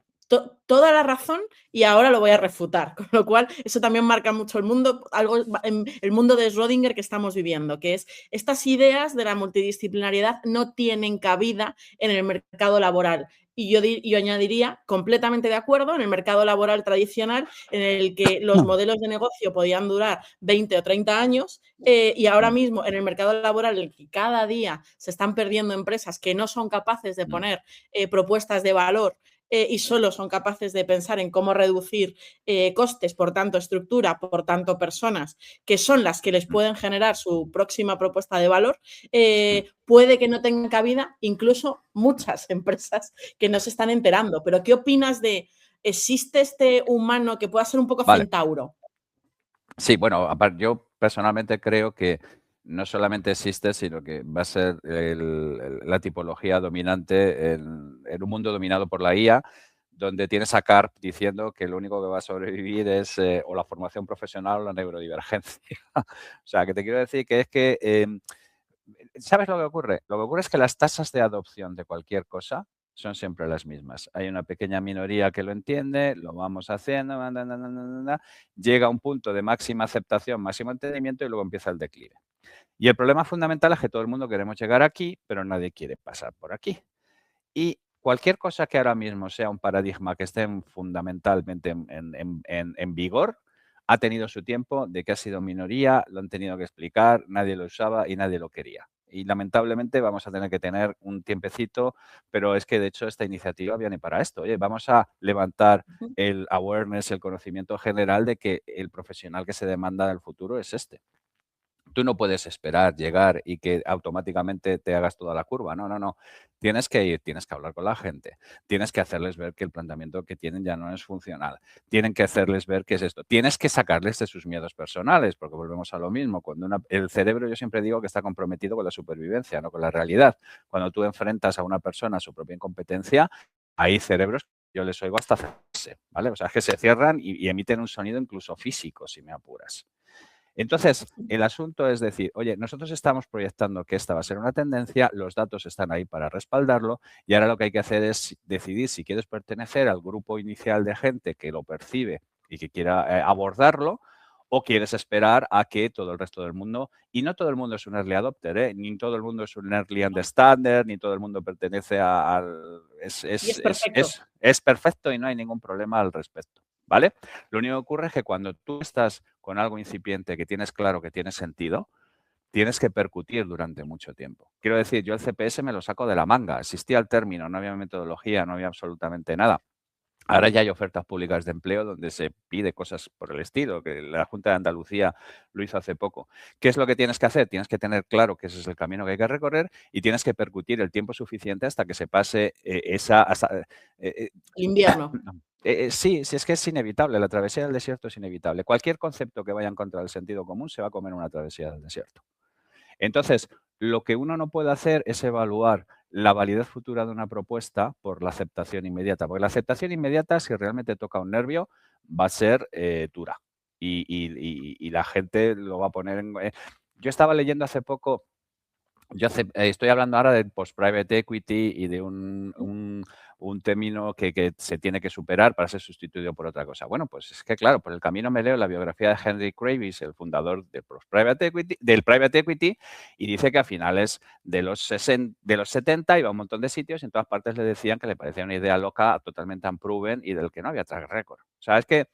toda la razón y ahora lo voy a refutar, con lo cual eso también marca mucho el mundo, el mundo de Schrödinger que estamos viviendo, que es estas ideas de la multidisciplinariedad no tienen cabida en el mercado laboral. Y yo añadiría, completamente de acuerdo, en el mercado laboral tradicional, en el que los modelos de negocio podían durar 20 o 30 años, y ahora Mm, mismo en el mercado laboral, en el que cada día se están perdiendo empresas que no son capaces de mm, poner propuestas de valor y solo son capaces de pensar en cómo reducir costes, por tanto estructura, por tanto personas, que son las que les mm, pueden generar su próxima propuesta de valor, mm. puede que no tengan cabida incluso muchas empresas que no se están enterando. Pero ¿qué opinas de, existe este humano que pueda ser un poco Vale. centauro? Sí, bueno, yo personalmente creo que no solamente existe, sino que va a ser la tipología dominante en un mundo dominado por la IA, donde tienes a Carp diciendo que lo único que va a sobrevivir es o la formación profesional o la neurodivergencia. O sea, que te quiero decir que es que, ¿sabes lo que ocurre? Lo que ocurre es que las tasas de adopción de cualquier cosa son siempre las mismas. Hay una pequeña minoría que lo entiende, lo vamos haciendo, llega a un punto de máxima aceptación, máximo entendimiento y luego empieza el declive. Y el problema fundamental es que todo el mundo queremos llegar aquí, pero nadie quiere pasar por aquí. Y cualquier cosa que ahora mismo sea un paradigma que esté fundamentalmente en vigor, ha tenido su tiempo de que ha sido minoría, lo han tenido que explicar, nadie lo usaba y nadie lo quería. Y lamentablemente vamos a tener que tener un tiempecito, pero es que de hecho esta iniciativa viene para esto. Oye, vamos a levantar el awareness, el conocimiento general de que el profesional que se demanda del futuro es este. Tú no puedes esperar llegar y que automáticamente te hagas toda la curva. No, no, no. Tienes que ir, tienes que hablar con la gente, tienes que hacerles ver que el planteamiento que tienen ya no es funcional, tienen que hacerles ver qué es esto, tienes que sacarles de sus miedos personales, porque volvemos a lo mismo. Cuando el cerebro, yo siempre digo que está comprometido con la supervivencia, no con la realidad. Cuando tú enfrentas a una persona a su propia incompetencia, hay cerebros, yo les oigo hasta cerrarse, ¿vale? O sea, es que se cierran y emiten un sonido incluso físico, si me apuras. Entonces, el asunto es decir, oye, nosotros estamos proyectando que esta va a ser una tendencia, los datos están ahí para respaldarlo y ahora lo que hay que hacer es decidir si quieres pertenecer al grupo inicial de gente que lo percibe y que quiera abordarlo o quieres esperar a que todo el resto del mundo, y no todo el mundo es un early adopter, ni todo el mundo es un early understander, ni todo el mundo pertenece al... Y es perfecto. Es perfecto y no hay ningún problema al respecto, ¿vale? Lo único que ocurre es que cuando tú estás con algo incipiente que tienes claro que tiene sentido, tienes que percutir durante mucho tiempo. Quiero decir, yo el CPS me lo saco de la manga. Existía el término, no había metodología, no había absolutamente nada. Ahora ya hay ofertas públicas de empleo donde se pide cosas por el estilo, que la Junta de Andalucía lo hizo hace poco. ¿Qué es lo que tienes que hacer? Tienes que tener claro que ese es el camino que hay que recorrer y tienes que percutir el tiempo suficiente hasta que se pase eh, El invierno. sí, sí, es que es inevitable. La travesía del desierto es inevitable. Cualquier concepto que vaya en contra del sentido común se va a comer una travesía del desierto. Entonces, lo que uno no puede hacer es evaluar la validez futura de una propuesta por la aceptación inmediata, porque la aceptación inmediata, si realmente toca un nervio, va a ser dura y la gente lo va a poner en... yo estaba leyendo hace poco, estoy hablando ahora de post-private equity y de un término que se tiene que superar para ser sustituido por otra cosa. Bueno, pues es que claro, por el camino me leo la biografía de Henry Kravis, el fundador de del private equity, y dice que a finales de los 60, de los 70 iba a un montón de sitios y en todas partes le decían que le parecía una idea loca, totalmente unproven y del que no había track record. O sea, es que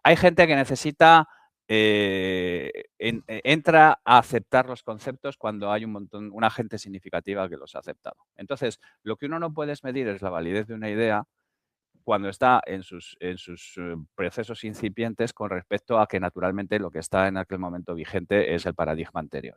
hay gente que necesita entra a aceptar los conceptos cuando hay una gente significativa que los ha aceptado. Entonces, lo que uno no puede medir es la validez de una idea cuando está en sus procesos incipientes con respecto a que naturalmente lo que está en aquel momento vigente es el paradigma anterior.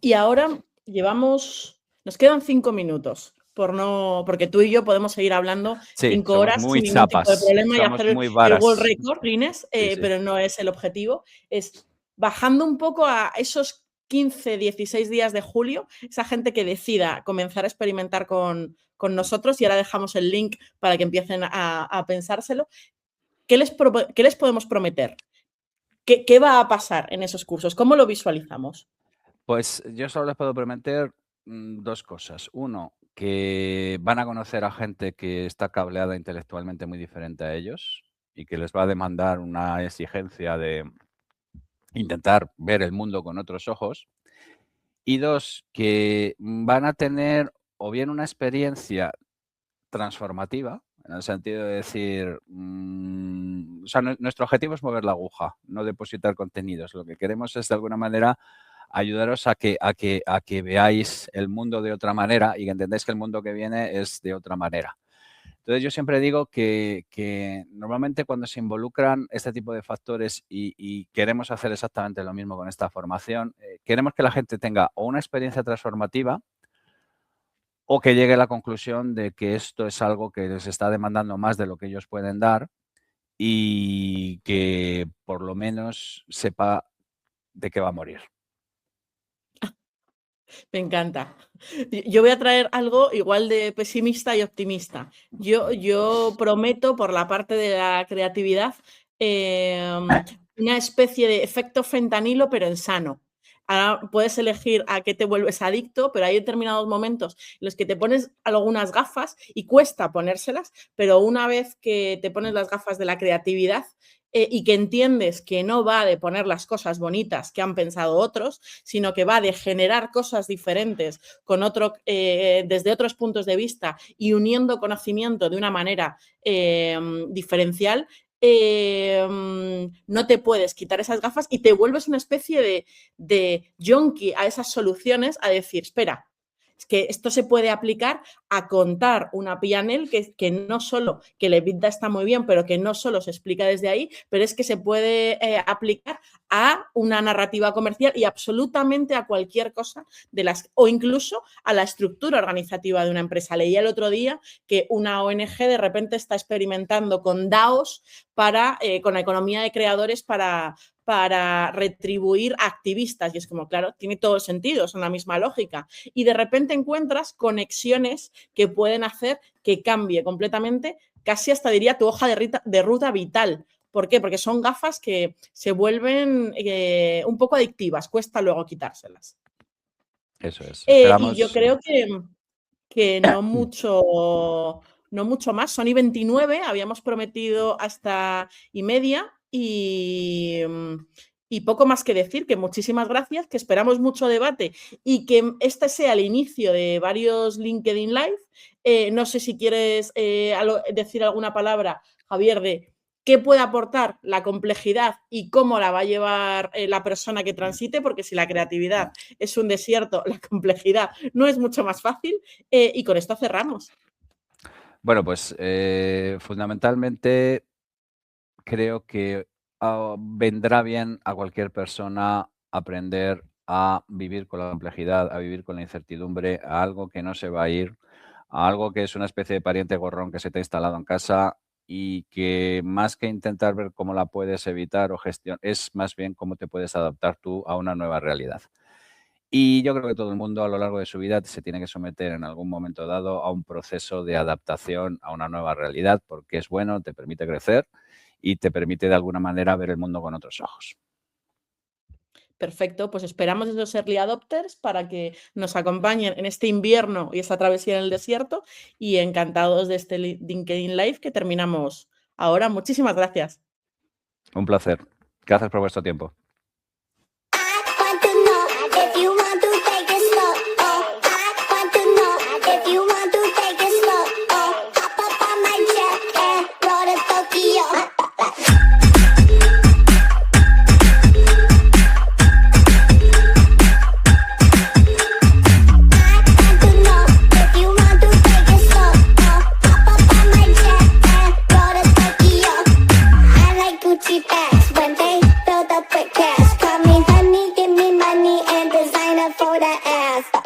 Y ahora nos quedan 5 minutos, porque tú y yo podemos seguir hablando Sí, 5 somos horas muy sin ningún tipo de chapas, problema y somos hacer muy el World varas. Record Guinness, Sí, sí. pero no es el objetivo. Es bajando un poco a esos 15, 16 días de julio, esa gente que decida comenzar a experimentar con nosotros, y ahora dejamos el link para que empiecen a pensárselo. ¿Qué les podemos prometer? ¿Qué va a pasar en esos cursos? ¿Cómo lo visualizamos? Pues yo solo les puedo prometer 2 cosas. Uno, que van a conocer a gente que está cableada intelectualmente muy diferente a ellos y que les va a demandar una exigencia de intentar ver el mundo con otros ojos. Y 2, que van a tener o bien una experiencia transformativa, en el sentido de decir, o sea, nuestro objetivo es mover la aguja, no depositar contenidos. Lo que queremos es, de alguna manera, ayudaros a que veáis el mundo de otra manera y que entendáis que el mundo que viene es de otra manera. Entonces, yo siempre digo que normalmente cuando se involucran este tipo de factores y queremos hacer exactamente lo mismo con esta formación, queremos que la gente tenga o una experiencia transformativa o que llegue a la conclusión de que esto es algo que les está demandando más de lo que ellos pueden dar y que por lo menos sepa de qué va a morir. Me encanta. Yo voy a traer algo igual de pesimista y optimista. Yo prometo, por la parte de la creatividad, una especie de efecto fentanilo, pero en sano. Ahora puedes elegir a qué te vuelves adicto, pero hay determinados momentos en los que te pones algunas gafas y cuesta ponérselas, pero una vez que te pones las gafas de la creatividad, y que entiendes que no va de poner las cosas bonitas que han pensado otros, sino que va de generar cosas diferentes desde otros puntos de vista y uniendo conocimiento de una manera diferencial, no te puedes quitar esas gafas y te vuelves una especie de junkie a esas soluciones, a decir, espera, es que esto se puede aplicar a contar una PNL que no solo, que el EBITDA está muy bien, pero que no solo se explica desde ahí, pero es que se puede aplicar a una narrativa comercial y absolutamente a cualquier cosa o incluso a la estructura organizativa de una empresa. Leía el otro día que una ONG de repente está experimentando con DAOs con la economía de creadores para retribuir a activistas. Y es como, claro, tiene todo el sentido, es una misma lógica. Y de repente encuentras conexiones que pueden hacer que cambie completamente, casi hasta diría tu hoja de ruta vital. ¿Por qué? Porque son gafas que se vuelven un poco adictivas, cuesta luego quitárselas. Eso es. Y yo creo que no mucho más. Son y 29, habíamos prometido hasta y media y poco más que decir, que muchísimas gracias, que esperamos mucho debate y que este sea el inicio de varios LinkedIn Live. No sé si quieres decir alguna palabra, Javier, de qué puede aportar la complejidad y cómo la va a llevar la persona que transite, porque si la creatividad es un desierto, la complejidad no es mucho más fácil. Y con esto cerramos. Bueno, pues fundamentalmente creo que vendrá bien a cualquier persona aprender a vivir con la complejidad, a vivir con la incertidumbre, a algo que no se va a ir, a algo que es una especie de pariente gorrón que se te ha instalado en casa y que más que intentar ver cómo la puedes evitar o gestionar, es más bien cómo te puedes adaptar tú a una nueva realidad. Y yo creo que todo el mundo a lo largo de su vida se tiene que someter en algún momento dado a un proceso de adaptación a una nueva realidad, porque es bueno, te permite crecer y te permite de alguna manera ver el mundo con otros ojos. Perfecto, pues esperamos esos early adopters para que nos acompañen en este invierno y esta travesía en el desierto, y encantados de este LinkedIn Live que terminamos ahora. Muchísimas gracias. Un placer. Gracias por vuestro tiempo. Gucci bags when they build up with that ass.